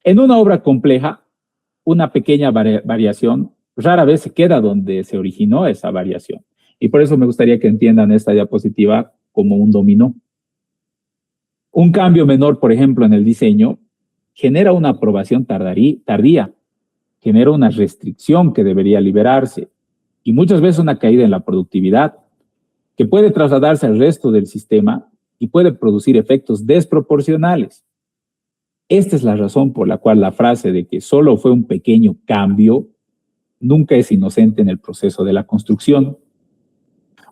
En una obra compleja, una pequeña variación rara vez se queda donde se originó esa variación. Y por eso me gustaría que entiendan esta diapositiva como un dominó. Un cambio menor, por ejemplo, en el diseño, genera una aprobación tardía, genera una restricción que debería liberarse y muchas veces una caída en la productividad, que puede trasladarse al resto del sistema y puede producir efectos desproporcionales. Esta es la razón por la cual la frase de que solo fue un pequeño cambio nunca es inocente en el proceso de la construcción.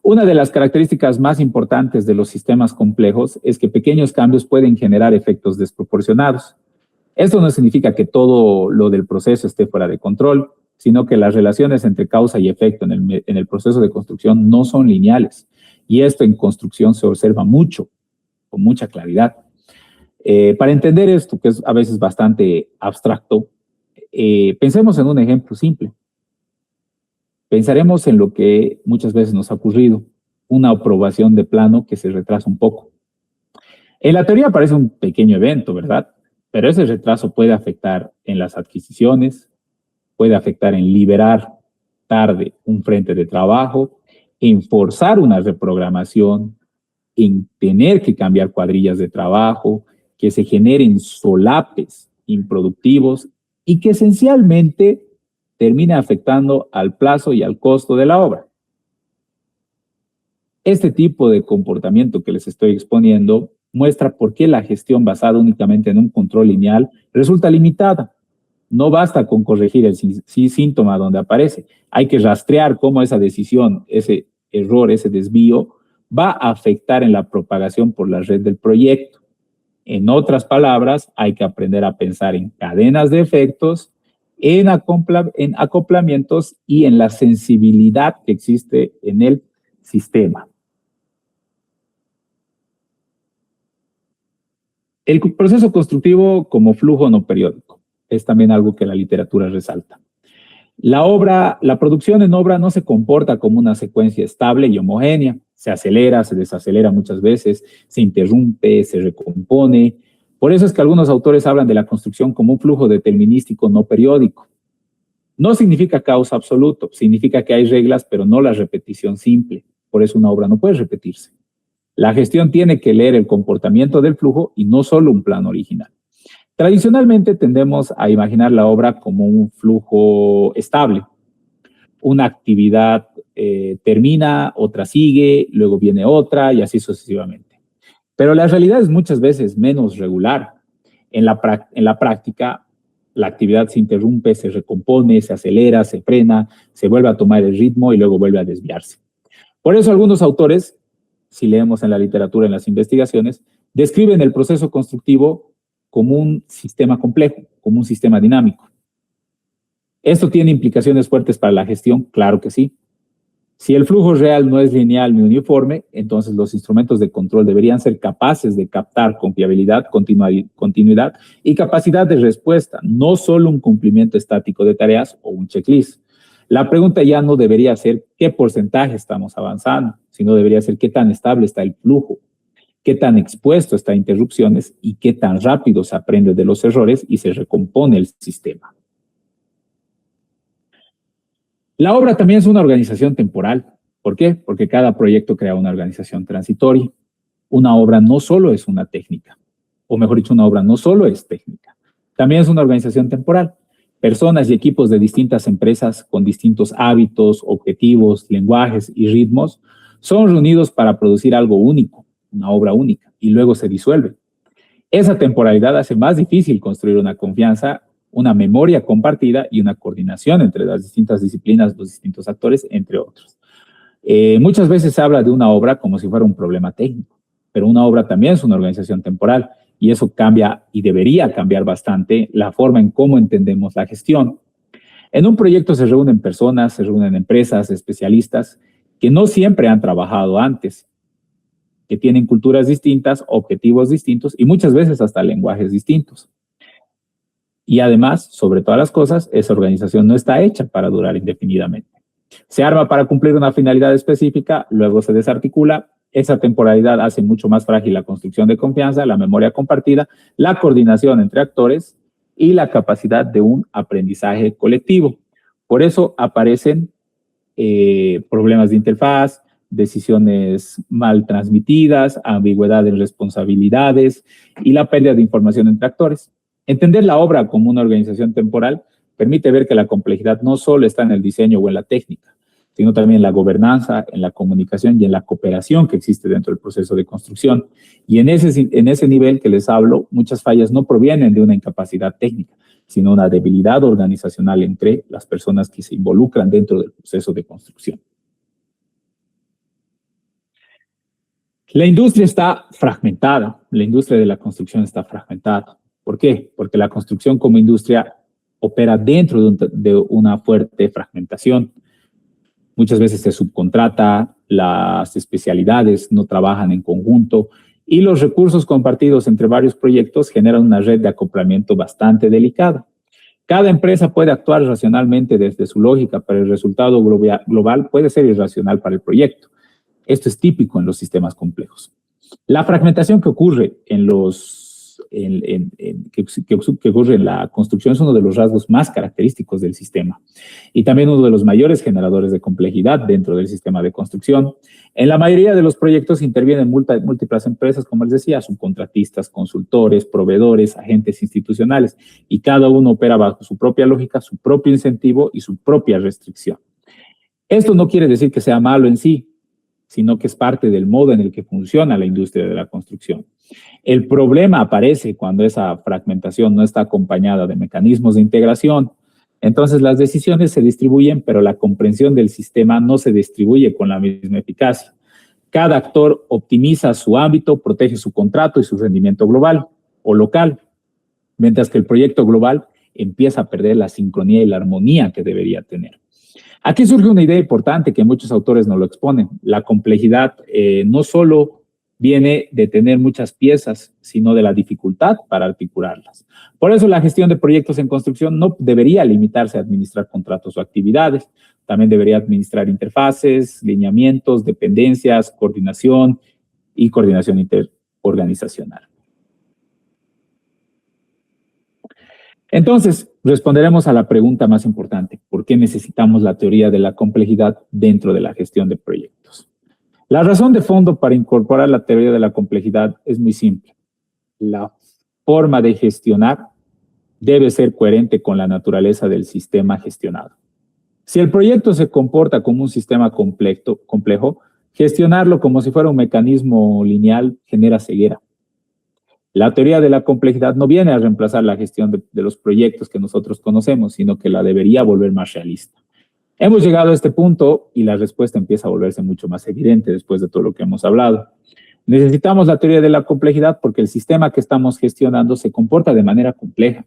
Una de las características más importantes de los sistemas complejos es que pequeños cambios pueden generar efectos desproporcionados. Esto no significa que todo lo del proceso esté fuera de control, sino que las relaciones entre causa y efecto en el proceso de construcción no son lineales. Y esto en construcción se observa mucho, con mucha claridad. Para entender esto, que es a veces bastante abstracto, pensemos en un ejemplo simple. Pensaremos en lo que muchas veces nos ha ocurrido, una aprobación de plano que se retrasa un poco. En la teoría parece un pequeño evento, ¿verdad? Pero ese retraso puede afectar en las adquisiciones, puede afectar en liberar tarde un frente de trabajo, en forzar una reprogramación, en tener que cambiar cuadrillas de trabajo, que se generen solapes improductivos y que esencialmente termina afectando al plazo y al costo de la obra. Este tipo de comportamiento que les estoy exponiendo muestra por qué la gestión basada únicamente en un control lineal resulta limitada. No basta con corregir el síntoma donde aparece. Hay que rastrear cómo esa decisión, ese error, ese desvío, va a afectar en la propagación por la red del proyecto. En otras palabras, hay que aprender a pensar en cadenas de efectos, en acoplamientos y en la sensibilidad que existe en el sistema. El proceso constructivo como flujo no periódico es también algo que la literatura resalta. La producción en obra no se comporta como una secuencia estable y homogénea. Se acelera, se desacelera muchas veces, se interrumpe, se recompone. Por eso es que algunos autores hablan de la construcción como un flujo determinístico no periódico. No significa caos absoluto, significa que hay reglas, pero no la repetición simple. Por eso una obra no puede repetirse. La gestión tiene que leer el comportamiento del flujo y no solo un plano original. Tradicionalmente tendemos a imaginar la obra como un flujo estable. Una actividad termina, otra sigue, luego viene otra y así sucesivamente. Pero la realidad es muchas veces menos regular. En la práctica, la actividad se interrumpe, se recompone, se acelera, se frena, se vuelve a tomar el ritmo y luego vuelve a desviarse. Por eso algunos autores, si leemos en la literatura, en las investigaciones, describen el proceso constructivo como un sistema complejo, como un sistema dinámico. ¿Esto tiene implicaciones fuertes para la gestión? Claro que sí. Si el flujo real no es lineal ni uniforme, entonces los instrumentos de control deberían ser capaces de captar con fiabilidad, continuidad y capacidad de respuesta, no solo un cumplimiento estático de tareas o un checklist. La pregunta ya no debería ser qué porcentaje estamos avanzando, sino debería ser qué tan estable está el flujo, qué tan expuesto está a interrupciones y qué tan rápido se aprende de los errores y se recompone el sistema. La obra también es una organización temporal. ¿Por qué? Porque cada proyecto crea una organización transitoria. Una obra no solo es una técnica, o mejor dicho, una obra no solo es técnica, también es una organización temporal. Personas y equipos de distintas empresas con distintos hábitos, objetivos, lenguajes y ritmos son reunidos para producir algo único, una obra única, y luego se disuelve. Esa temporalidad hace más difícil construir una confianza, una memoria compartida y una coordinación entre las distintas disciplinas, los distintos actores, entre otros. Muchas veces se habla de una obra como si fuera un problema técnico, pero una obra también es una organización temporal y eso cambia y debería cambiar bastante la forma en cómo entendemos la gestión. En un proyecto se reúnen personas, se reúnen empresas, especialistas que no siempre han trabajado antes, que tienen culturas distintas, objetivos distintos y muchas veces hasta lenguajes distintos. Y además, sobre todas las cosas, esa organización no está hecha para durar indefinidamente. Se arma para cumplir una finalidad específica, luego se desarticula. Esa temporalidad hace mucho más frágil la construcción de confianza, la memoria compartida, la coordinación entre actores y la capacidad de un aprendizaje colectivo. Por eso aparecen problemas de interfaz, decisiones mal transmitidas, ambigüedad en responsabilidades y la pérdida de información entre actores. Entender la obra como una organización temporal permite ver que la complejidad no solo está en el diseño o en la técnica, sino también en la gobernanza, en la comunicación y en la cooperación que existe dentro del proceso de construcción. Y en ese nivel que les hablo, muchas fallas no provienen de una incapacidad técnica, sino una debilidad organizacional entre las personas que se involucran dentro del proceso de construcción. La industria está fragmentada, la industria de la construcción está fragmentada. ¿Por qué? Porque la construcción como industria opera dentro de una fuerte fragmentación. Muchas veces se subcontrata, las especialidades no trabajan en conjunto y los recursos compartidos entre varios proyectos generan una red de acoplamiento bastante delicada. Cada empresa puede actuar racionalmente desde su lógica, pero el resultado global puede ser irracional para el proyecto. Esto es típico en los sistemas complejos. La fragmentación que ocurre que ocurre en la construcción es uno de los rasgos más característicos del sistema y también uno de los mayores generadores de complejidad dentro del sistema de construcción. En la mayoría de los proyectos intervienen múltiples empresas, como les decía, subcontratistas, consultores, proveedores, agentes institucionales, y cada uno opera bajo su propia lógica, su propio incentivo y su propia restricción. Esto no quiere decir que sea malo en sí, sino que es parte del modo en el que funciona la industria de la construcción. El problema aparece cuando esa fragmentación no está acompañada de mecanismos de integración. Entonces las decisiones se distribuyen, pero la comprensión del sistema no se distribuye con la misma eficacia. Cada actor optimiza su ámbito, protege su contrato y su rendimiento global o local, mientras que el proyecto global empieza a perder la sincronía y la armonía que debería tener. Aquí surge una idea importante que muchos autores nos lo exponen. La complejidad no solo viene de tener muchas piezas, sino de la dificultad para articularlas. Por eso la gestión de proyectos en construcción no debería limitarse a administrar contratos o actividades. También debería administrar interfaces, lineamientos, dependencias, coordinación y coordinación interorganizacional. Entonces, responderemos a la pregunta más importante: ¿por qué necesitamos la teoría de la complejidad dentro de la gestión de proyectos? La razón de fondo para incorporar la teoría de la complejidad es muy simple. La forma de gestionar debe ser coherente con la naturaleza del sistema gestionado. Si el proyecto se comporta como un sistema complejo, gestionarlo como si fuera un mecanismo lineal genera ceguera. La teoría de la complejidad no viene a reemplazar la gestión de los proyectos que nosotros conocemos, sino que la debería volver más realista. Hemos llegado a este punto y la respuesta empieza a volverse mucho más evidente después de todo lo que hemos hablado. Necesitamos la teoría de la complejidad porque el sistema que estamos gestionando se comporta de manera compleja.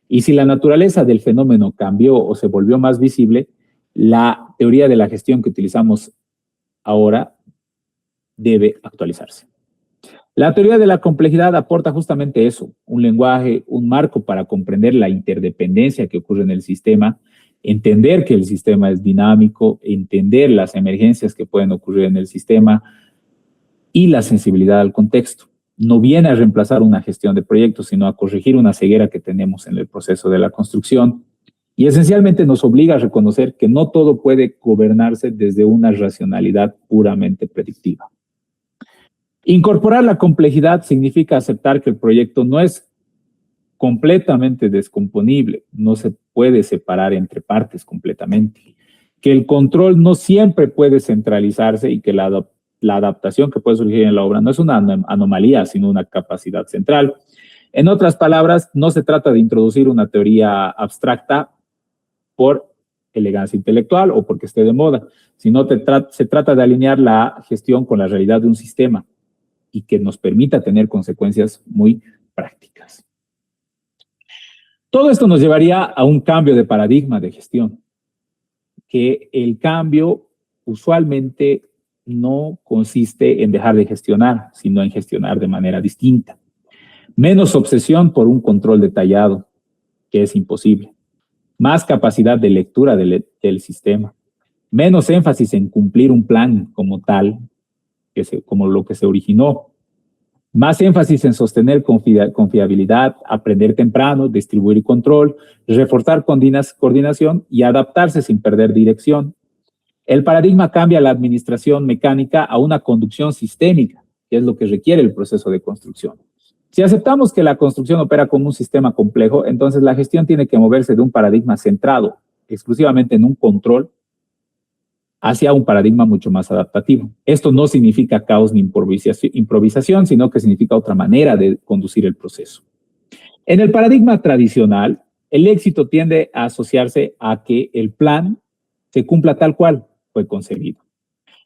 Y si la naturaleza del fenómeno cambió o se volvió más visible, la teoría de la gestión que utilizamos ahora debe actualizarse. La teoría de la complejidad aporta justamente eso: un lenguaje, un marco para comprender la interdependencia que ocurre en el sistema, entender que el sistema es dinámico, entender las emergencias que pueden ocurrir en el sistema y la sensibilidad al contexto. No viene a reemplazar una gestión de proyectos, sino a corregir una ceguera que tenemos en el proceso de la construcción. Y esencialmente nos obliga a reconocer que no todo puede gobernarse desde una racionalidad puramente predictiva. Incorporar la complejidad significa aceptar que el proyecto no es completamente descomponible, no se puede separar entre partes completamente, que el control no siempre puede centralizarse y que la adaptación que puede surgir en la obra no es una anomalía, sino una capacidad central. En otras palabras, no se trata de introducir una teoría abstracta por elegancia intelectual o porque esté de moda, sino se trata de alinear la gestión con la realidad de un sistema y que nos permita tener consecuencias muy prácticas. Todo esto nos llevaría a un cambio de paradigma de gestión, que el cambio usualmente no consiste en dejar de gestionar, sino en gestionar de manera distinta. Menos obsesión por un control detallado, que es imposible. Más capacidad de lectura del sistema. Menos énfasis en cumplir un plan como tal, como lo que se originó. Más énfasis en sostener confiabilidad, aprender temprano, distribuir control, reforzar coordinación y adaptarse sin perder dirección. El paradigma cambia la administración mecánica a una conducción sistémica, que es lo que requiere el proceso de construcción. Si aceptamos que la construcción opera como un sistema complejo, entonces la gestión tiene que moverse de un paradigma centrado exclusivamente en un control hacia un paradigma mucho más adaptativo. Esto no significa caos ni improvisación, sino que significa otra manera de conducir el proceso. En el paradigma tradicional, el éxito tiende a asociarse a que el plan se cumpla tal cual fue concebido.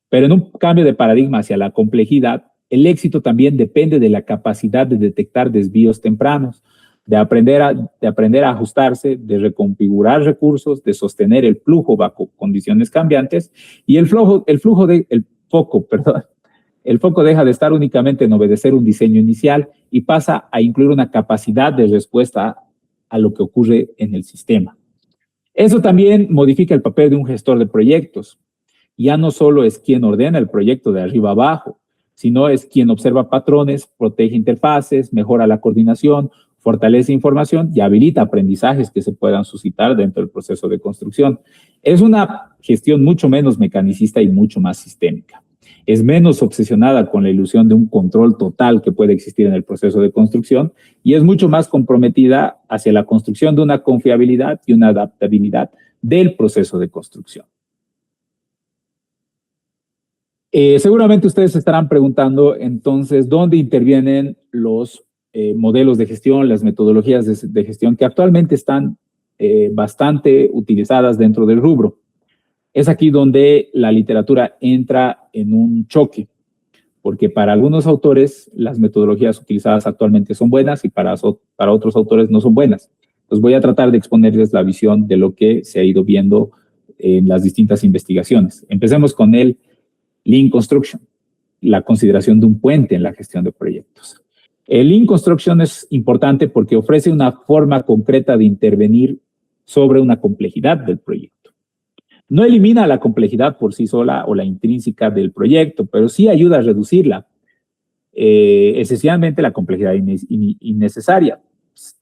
Pero en un cambio de paradigma hacia la complejidad, el éxito también depende de la capacidad de detectar desvíos tempranos, de aprender a ajustarse, de reconfigurar recursos, de sostener el flujo bajo condiciones cambiantes, y el foco deja de estar únicamente en obedecer un diseño inicial y pasa a incluir una capacidad de respuesta a lo que ocurre en el sistema. Eso también modifica el papel de un gestor de proyectos. Ya no solo es quien ordena el proyecto de arriba abajo, sino es quien observa patrones, protege interfaces, mejora la coordinación, fortalece información y habilita aprendizajes que se puedan suscitar dentro del proceso de construcción. Es una gestión mucho menos mecanicista y mucho más sistémica. Es menos obsesionada con la ilusión de un control total que puede existir en el proceso de construcción y es mucho más comprometida hacia la construcción de una confiabilidad y una adaptabilidad del proceso de construcción. Seguramente ustedes se estarán preguntando entonces dónde intervienen los modelos de gestión, las metodologías de gestión que actualmente están bastante utilizadas dentro del rubro. Es aquí donde la literatura entra en un choque, porque para algunos autores las metodologías utilizadas actualmente son buenas y para otros autores no son buenas. Entonces voy a tratar de exponerles la visión de lo que se ha ido viendo en las distintas investigaciones. Empecemos con el Lean Construction, la consideración de un puente en la gestión de proyectos. El Lean Construction es importante porque ofrece una forma concreta de intervenir sobre una complejidad del proyecto. No elimina la complejidad por sí sola o la intrínseca del proyecto, pero sí ayuda a reducirla, esencialmente la complejidad innecesaria,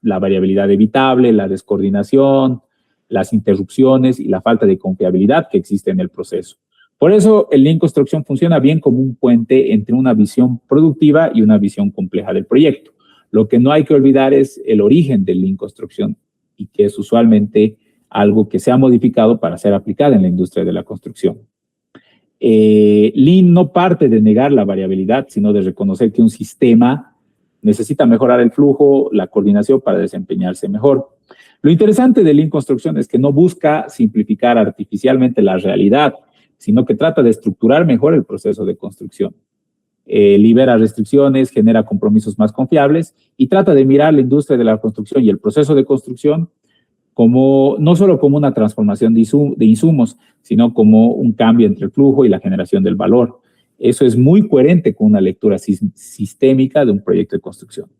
la variabilidad evitable, la descoordinación, las interrupciones y la falta de confiabilidad que existe en el proceso. Por eso, el Lean Construction funciona bien como un puente entre una visión productiva y una visión compleja del proyecto. Lo que no hay que olvidar es el origen del Lean Construction y que es usualmente algo que se ha modificado para ser aplicado en la industria de la construcción. Lean no parte de negar la variabilidad, sino de reconocer que un sistema necesita mejorar el flujo, la coordinación para desempeñarse mejor. Lo interesante de Lean Construction es que no busca simplificar artificialmente la realidad, sino que trata de estructurar mejor el proceso de construcción. Libera restricciones, genera compromisos más confiables y trata de mirar la industria de la construcción y el proceso de construcción como, no solo como una transformación de insumos, sino como un cambio entre el flujo y la generación del valor. Eso es muy coherente con una lectura sistémica de un proyecto de construcción.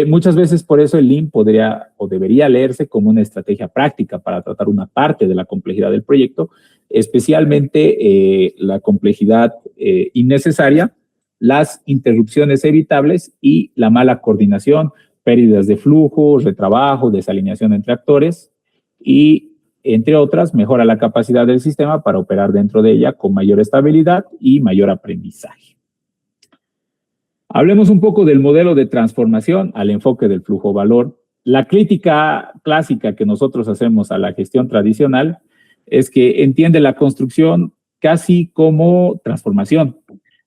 Muchas veces por eso el Lean podría o debería leerse como una estrategia práctica para tratar una parte de la complejidad del proyecto, especialmente la complejidad innecesaria, las interrupciones evitables y la mala coordinación, pérdidas de flujo, retrabajo, desalineación entre actores y, entre otras, mejora la capacidad del sistema para operar dentro de ella con mayor estabilidad y mayor aprendizaje. Hablemos un poco del modelo de transformación al enfoque del flujo-valor. La crítica clásica que nosotros hacemos a la gestión tradicional es que entiende la construcción casi como transformación,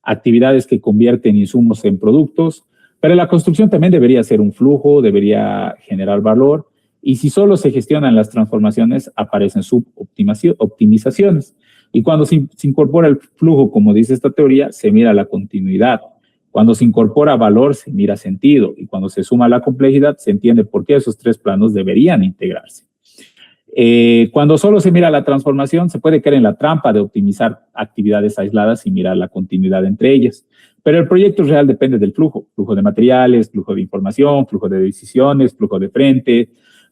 actividades que convierten insumos en productos, Pero la construcción también debería ser un flujo, debería generar valor, y si solo se gestionan las transformaciones, aparecen suboptimizaciones. Y cuando se incorpora el flujo, como dice esta teoría, se mira la continuidad. Cuando se incorpora valor, se mira sentido. Y cuando se suma la complejidad, se entiende por qué esos tres planos deberían integrarse. Cuando solo se mira la transformación, se puede caer en la trampa de optimizar actividades aisladas y mirar la continuidad entre ellas. Pero el proyecto real depende del flujo de materiales, flujo de información, flujo de decisiones, flujo de frente,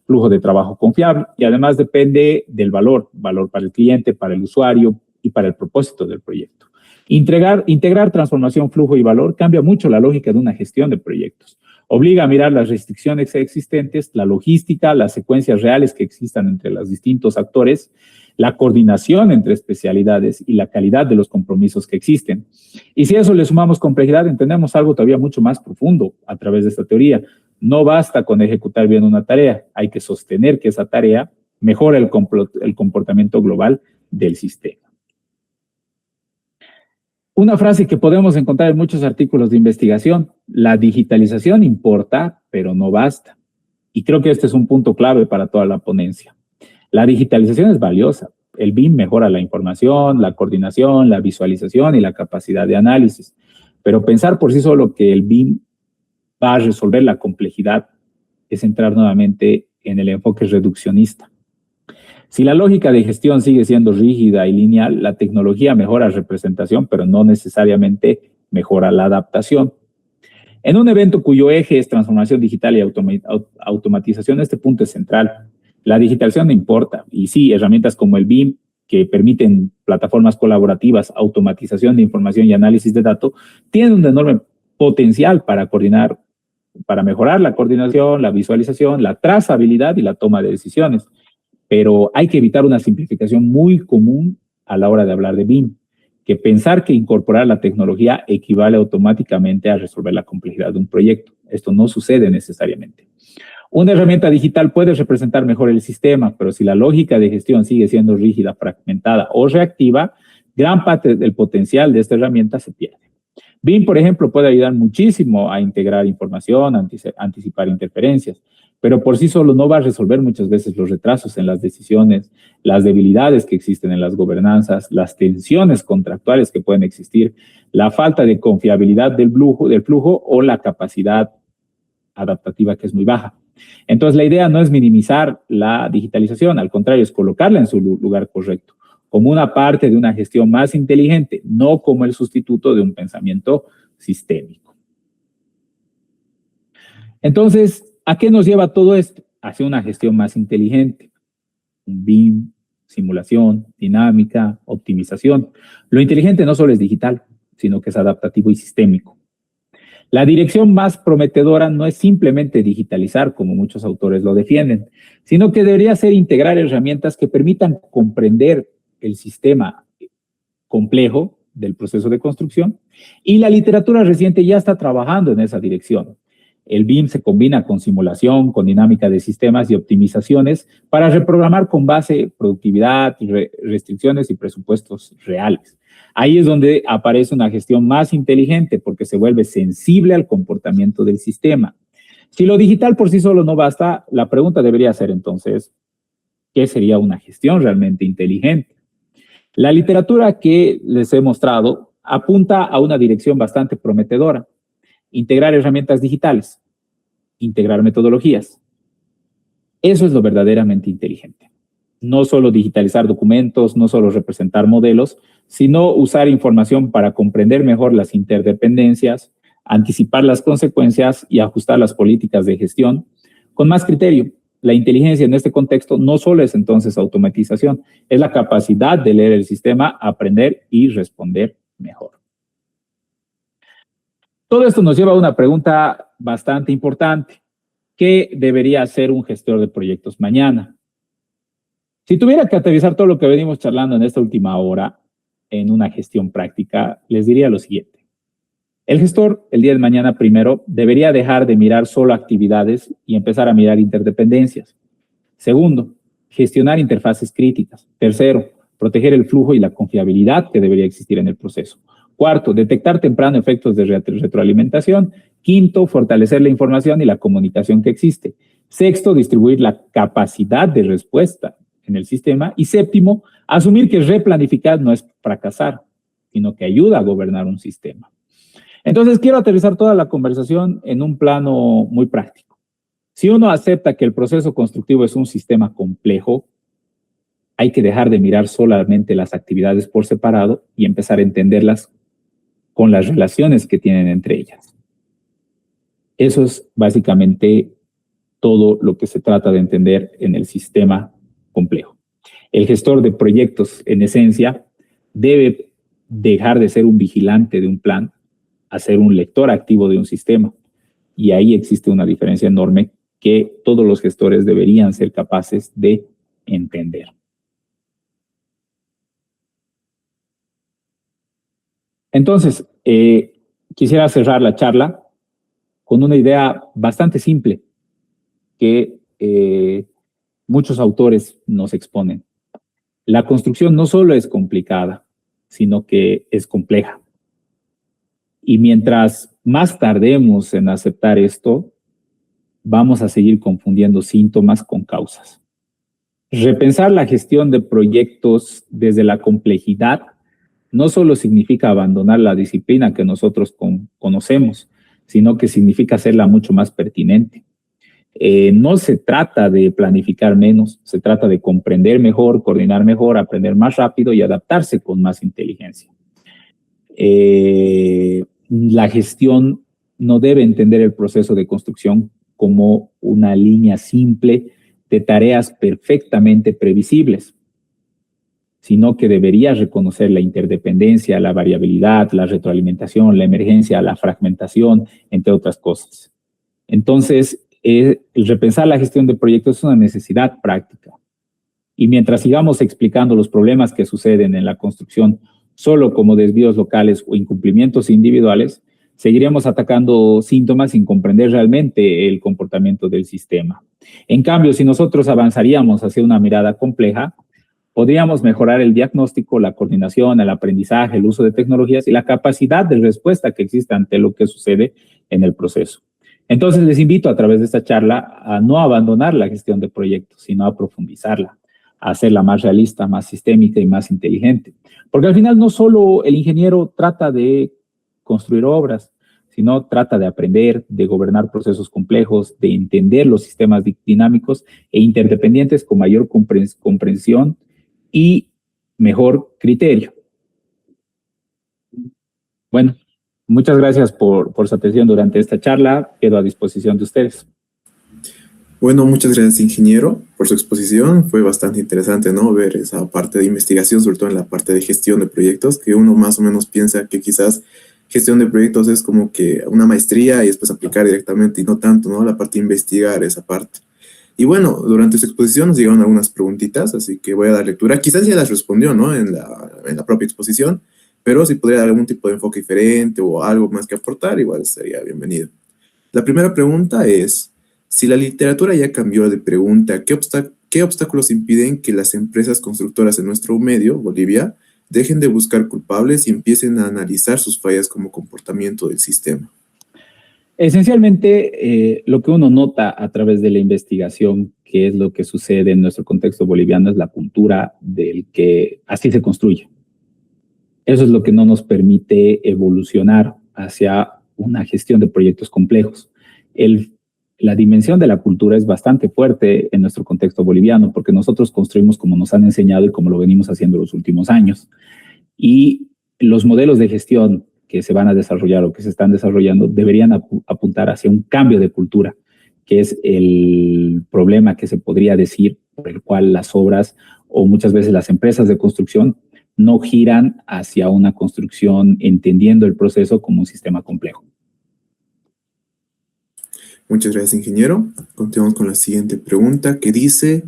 flujo de trabajo confiable, y además depende del valor para el cliente, para el usuario y para el propósito del proyecto. Integrar transformación, flujo y valor cambia mucho la lógica de una gestión de proyectos. Obliga a mirar las restricciones existentes, la logística, las secuencias reales que existan entre los distintos actores, la coordinación entre especialidades y la calidad de los compromisos que existen. Y si a eso le sumamos complejidad, entendemos algo todavía mucho más profundo a través de esta teoría. No basta con ejecutar bien una tarea, hay que sostener que esa tarea mejora el comportamiento global del sistema. Una frase que podemos encontrar en muchos artículos de investigación: la digitalización importa, pero no basta. Y creo que este es un punto clave para toda la ponencia. La digitalización es valiosa. El BIM mejora la información, la coordinación, la visualización y la capacidad de análisis. Pero pensar por sí solo que el BIM va a resolver la complejidad es entrar nuevamente en el enfoque reduccionista. Si la lógica de gestión sigue siendo rígida y lineal, la tecnología mejora representación, pero no necesariamente mejora la adaptación. En un evento cuyo eje es transformación digital y automatización, este punto es central. La digitalización no importa, y sí, herramientas como el BIM, que permiten plataformas colaborativas, automatización de información y análisis de datos, tienen un enorme potencial para coordinar, para mejorar la coordinación, la visualización, la trazabilidad y la toma de decisiones. Pero hay que evitar una simplificación muy común a la hora de hablar de BIM, que pensar que incorporar la tecnología equivale automáticamente a resolver la complejidad de un proyecto. Esto no sucede necesariamente. Una herramienta digital puede representar mejor el sistema, pero si la lógica de gestión sigue siendo rígida, fragmentada o reactiva, gran parte del potencial de esta herramienta se pierde. BIM, por ejemplo, puede ayudar muchísimo a integrar información, anticipar interferencias, pero por sí solo no va a resolver muchas veces los retrasos en las decisiones, las debilidades que existen en las gobernanzas, las tensiones contractuales que pueden existir, la falta de confiabilidad del flujo o la capacidad adaptativa que es muy baja. Entonces, la idea no es minimizar la digitalización, al contrario, es colocarla en su lugar correcto, como una parte de una gestión más inteligente, no como el sustituto de un pensamiento sistémico. Entonces, ¿a qué nos lleva todo esto? Hacia una gestión más inteligente. Un BIM, simulación, dinámica, optimización. Lo inteligente no solo es digital, sino que es adaptativo y sistémico. La dirección más prometedora no es simplemente digitalizar, como muchos autores lo defienden, sino que debería ser integrar herramientas que permitan comprender el sistema complejo del proceso de construcción, y la literatura reciente ya está trabajando en esa dirección. El BIM se combina con simulación, con dinámica de sistemas y optimizaciones para reprogramar con base productividad, restricciones y presupuestos reales. Ahí es donde aparece una gestión más inteligente porque se vuelve sensible al comportamiento del sistema. Si lo digital por sí solo no basta, la pregunta debería ser entonces, ¿qué sería una gestión realmente inteligente? La literatura que les he mostrado apunta a una dirección bastante prometedora. Integrar herramientas digitales, integrar metodologías. Eso es lo verdaderamente inteligente. No solo digitalizar documentos, no solo representar modelos, sino usar información para comprender mejor las interdependencias, anticipar las consecuencias y ajustar las políticas de gestión con más criterio. La inteligencia en este contexto no solo es entonces automatización, es la capacidad de leer el sistema, aprender y responder mejor. Todo esto nos lleva a una pregunta bastante importante. ¿Qué debería hacer un gestor de proyectos mañana? Si tuviera que aterrizar todo lo que venimos charlando en esta última hora en una gestión práctica, les diría lo siguiente. El gestor, el día de mañana primero, debería dejar de mirar solo actividades y empezar a mirar interdependencias. Segundo, gestionar interfaces críticas. Tercero, proteger el flujo y la confiabilidad que debería existir en el proceso. Cuarto, detectar temprano efectos de retroalimentación. Quinto, fortalecer la información y la comunicación que existe. Sexto, distribuir la capacidad de respuesta en el sistema. Y séptimo, asumir que replanificar no es fracasar, sino que ayuda a gobernar un sistema. Entonces, quiero aterrizar toda la conversación en un plano muy práctico. Si uno acepta que el proceso constructivo es un sistema complejo, hay que dejar de mirar solamente las actividades por separado y empezar a entenderlas con las relaciones que tienen entre ellas. Eso es básicamente todo lo que se trata de entender en el sistema complejo. El gestor de proyectos, en esencia, debe dejar de ser un vigilante de un plan a ser un lector activo de un sistema. Y ahí existe una diferencia enorme que todos los gestores deberían ser capaces de entender. Entonces, quisiera cerrar la charla con una idea bastante simple que muchos autores nos exponen. La construcción no solo es complicada, sino que es compleja. Y mientras más tardemos en aceptar esto, vamos a seguir confundiendo síntomas con causas. Repensar la gestión de proyectos desde la complejidad no solo significa abandonar la disciplina que nosotros conocemos, sino que significa hacerla mucho más pertinente. No se trata de planificar menos, se trata de comprender mejor, coordinar mejor, aprender más rápido y adaptarse con más inteligencia. La gestión no debe entender el proceso de construcción como una línea simple de tareas perfectamente previsibles, sino que debería reconocer la interdependencia, la variabilidad, la retroalimentación, la emergencia, la fragmentación, entre otras cosas. Entonces, el repensar la gestión de proyectos es una necesidad práctica. Y mientras sigamos explicando los problemas que suceden en la construcción solo como desvíos locales o incumplimientos individuales, seguiremos atacando síntomas sin comprender realmente el comportamiento del sistema. En cambio, si nosotros avanzaríamos hacia una mirada compleja, podríamos mejorar el diagnóstico, la coordinación, el aprendizaje, el uso de tecnologías y la capacidad de respuesta que existe ante lo que sucede en el proceso. Entonces, les invito a través de esta charla a no abandonar la gestión de proyectos, sino a profundizarla, a hacerla más realista, más sistémica y más inteligente. Porque al final no solo el ingeniero trata de construir obras, sino trata de aprender, de gobernar procesos complejos, de entender los sistemas dinámicos e interdependientes con mayor comprensión y mejor criterio. Bueno, muchas gracias por su atención durante esta charla. Quedo a disposición de ustedes. Bueno, muchas gracias, ingeniero, por su exposición. Fue bastante interesante, ¿no? Ver esa parte de investigación, sobre todo en la parte de gestión de proyectos, que uno más o menos piensa que quizás gestión de proyectos es como que una maestría y después aplicar directamente, y no tanto, ¿no? La parte de investigar esa parte. Y bueno, durante su exposición nos llegaron algunas preguntitas, así que voy a dar lectura. Quizás ya las respondió, ¿no? En la propia exposición, pero si podría dar algún tipo de enfoque diferente o algo más que aportar, igual sería bienvenido. La primera pregunta es: si la literatura ya cambió de pregunta, ¿qué obstáculos impiden que las empresas constructoras en nuestro medio, Bolivia, dejen de buscar culpables y empiecen a analizar sus fallas como comportamiento del sistema? Esencialmente, lo que uno nota a través de la investigación, que es lo que sucede en nuestro contexto boliviano, es la cultura del que así se construye. Eso es lo que no nos permite evolucionar hacia una gestión de proyectos complejos. La dimensión de la cultura es bastante fuerte en nuestro contexto boliviano, porque nosotros construimos como nos han enseñado y como lo venimos haciendo los últimos años. Y los modelos de gestión que se van a desarrollar o que se están desarrollando deberían apuntar hacia un cambio de cultura, que es el problema que se podría decir por el cual las obras o muchas veces las empresas de construcción no giran hacia una construcción entendiendo el proceso como un sistema complejo. Muchas gracias, ingeniero. Continuamos con la siguiente pregunta, que dice: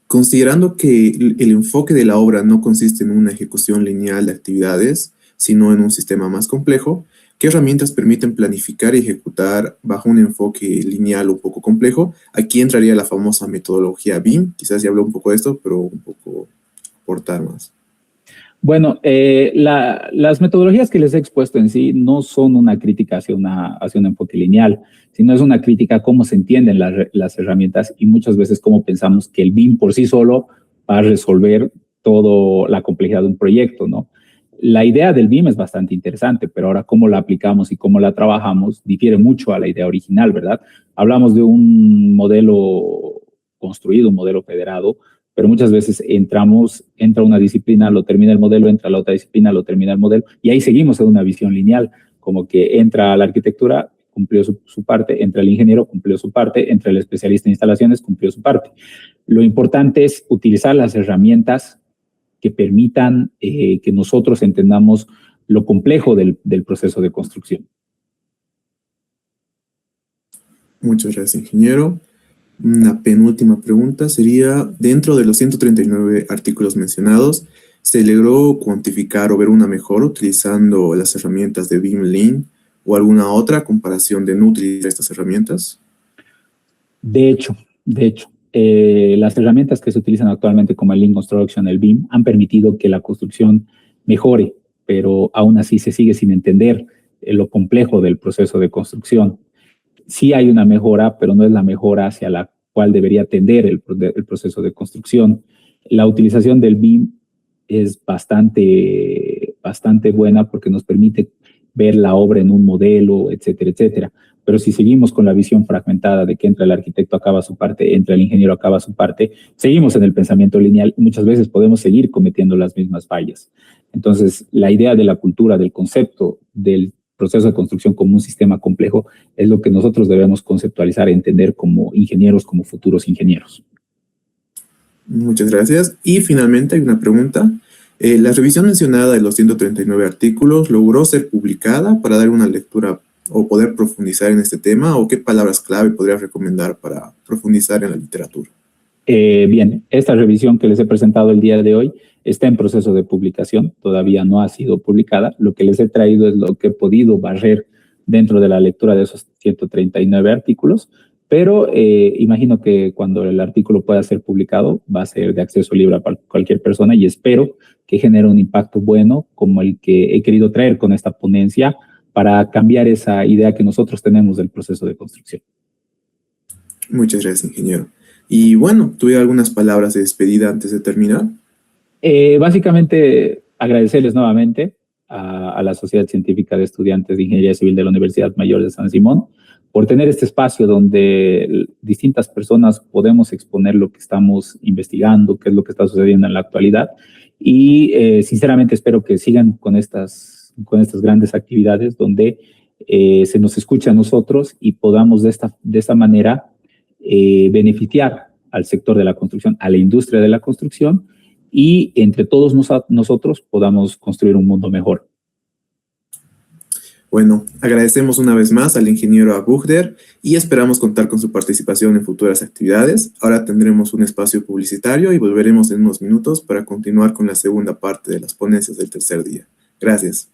considerando que el enfoque de la obra no consiste en una ejecución lineal de actividades, sino en un sistema más complejo, ¿qué herramientas permiten planificar y ejecutar bajo un enfoque lineal un poco complejo? Aquí entraría la famosa metodología BIM. Quizás ya habló un poco de esto, pero un poco aportar más. Bueno, las metodologías que les he expuesto en sí no son una crítica hacia un enfoque lineal, sino es una crítica a cómo se entienden las herramientas y muchas veces cómo pensamos que el BIM por sí solo va a resolver toda la complejidad de un proyecto, ¿no? La idea del BIM es bastante interesante, pero ahora cómo la aplicamos y cómo la trabajamos difiere mucho a la idea original, ¿verdad? Hablamos de un modelo construido, un modelo federado, pero muchas veces entra una disciplina, lo termina el modelo, entra la otra disciplina, lo termina el modelo, y ahí seguimos en una visión lineal, como que entra la arquitectura, cumplió su parte, entra el ingeniero, cumplió su parte, entra el especialista en instalaciones, cumplió su parte. Lo importante es utilizar las herramientas que permitan que nosotros entendamos lo complejo del proceso de construcción. Muchas gracias, ingeniero. Una penúltima pregunta sería, dentro de los 139 artículos mencionados, ¿se logró cuantificar o ver una mejora utilizando las herramientas de BIM Lean o alguna otra comparación de no utilizar estas herramientas? De hecho, las herramientas que se utilizan actualmente como el Lean Construction, el BIM, han permitido que la construcción mejore, pero aún así se sigue sin entender lo complejo del proceso de construcción. Sí hay una mejora, pero no es la mejora hacia la cual debería tender el proceso de construcción. La utilización del BIM es bastante buena porque nos permite ver la obra en un modelo, etcétera, etcétera. Pero si seguimos con la visión fragmentada de que entra el arquitecto, acaba su parte, entra el ingeniero, acaba su parte, seguimos en el pensamiento lineal y muchas veces podemos seguir cometiendo las mismas fallas. Entonces, la idea de la cultura, del concepto, del proceso de construcción como un sistema complejo es lo que nosotros debemos conceptualizar e entender como ingenieros, como futuros ingenieros. Muchas gracias. Y finalmente hay una pregunta. La revisión mencionada de los 139 artículos logró ser publicada para dar una lectura o poder profundizar en este tema, o qué palabras clave podrías recomendar para profundizar en la literatura. Bien, esta revisión que les he presentado el día de hoy está en proceso de publicación, todavía no ha sido publicada. Lo que les he traído es lo que he podido barrer dentro de la lectura de esos 139 artículos, pero imagino que cuando el artículo pueda ser publicado va a ser de acceso libre para cualquier persona y espero que genere un impacto bueno como el que he querido traer con esta ponencia para cambiar esa idea que nosotros tenemos del proceso de construcción. Muchas gracias, ingeniero. Y bueno, ¿tuviera algunas palabras de despedida antes de terminar? Básicamente, agradecerles nuevamente a la Sociedad Científica de Estudiantes de Ingeniería Civil de la Universidad Mayor de San Simón por tener este espacio donde distintas personas podemos exponer lo que estamos investigando, qué es lo que está sucediendo en la actualidad. Y sinceramente espero que sigan con estas grandes actividades donde se nos escucha a nosotros y podamos de esta manera beneficiar al sector de la construcción, a la industria de la construcción, y entre todos nosotros podamos construir un mundo mejor. Bueno, agradecemos una vez más al ingeniero Abuchder y esperamos contar con su participación en futuras actividades. Ahora tendremos un espacio publicitario y volveremos en unos minutos para continuar con la segunda parte de las ponencias del tercer día. Gracias.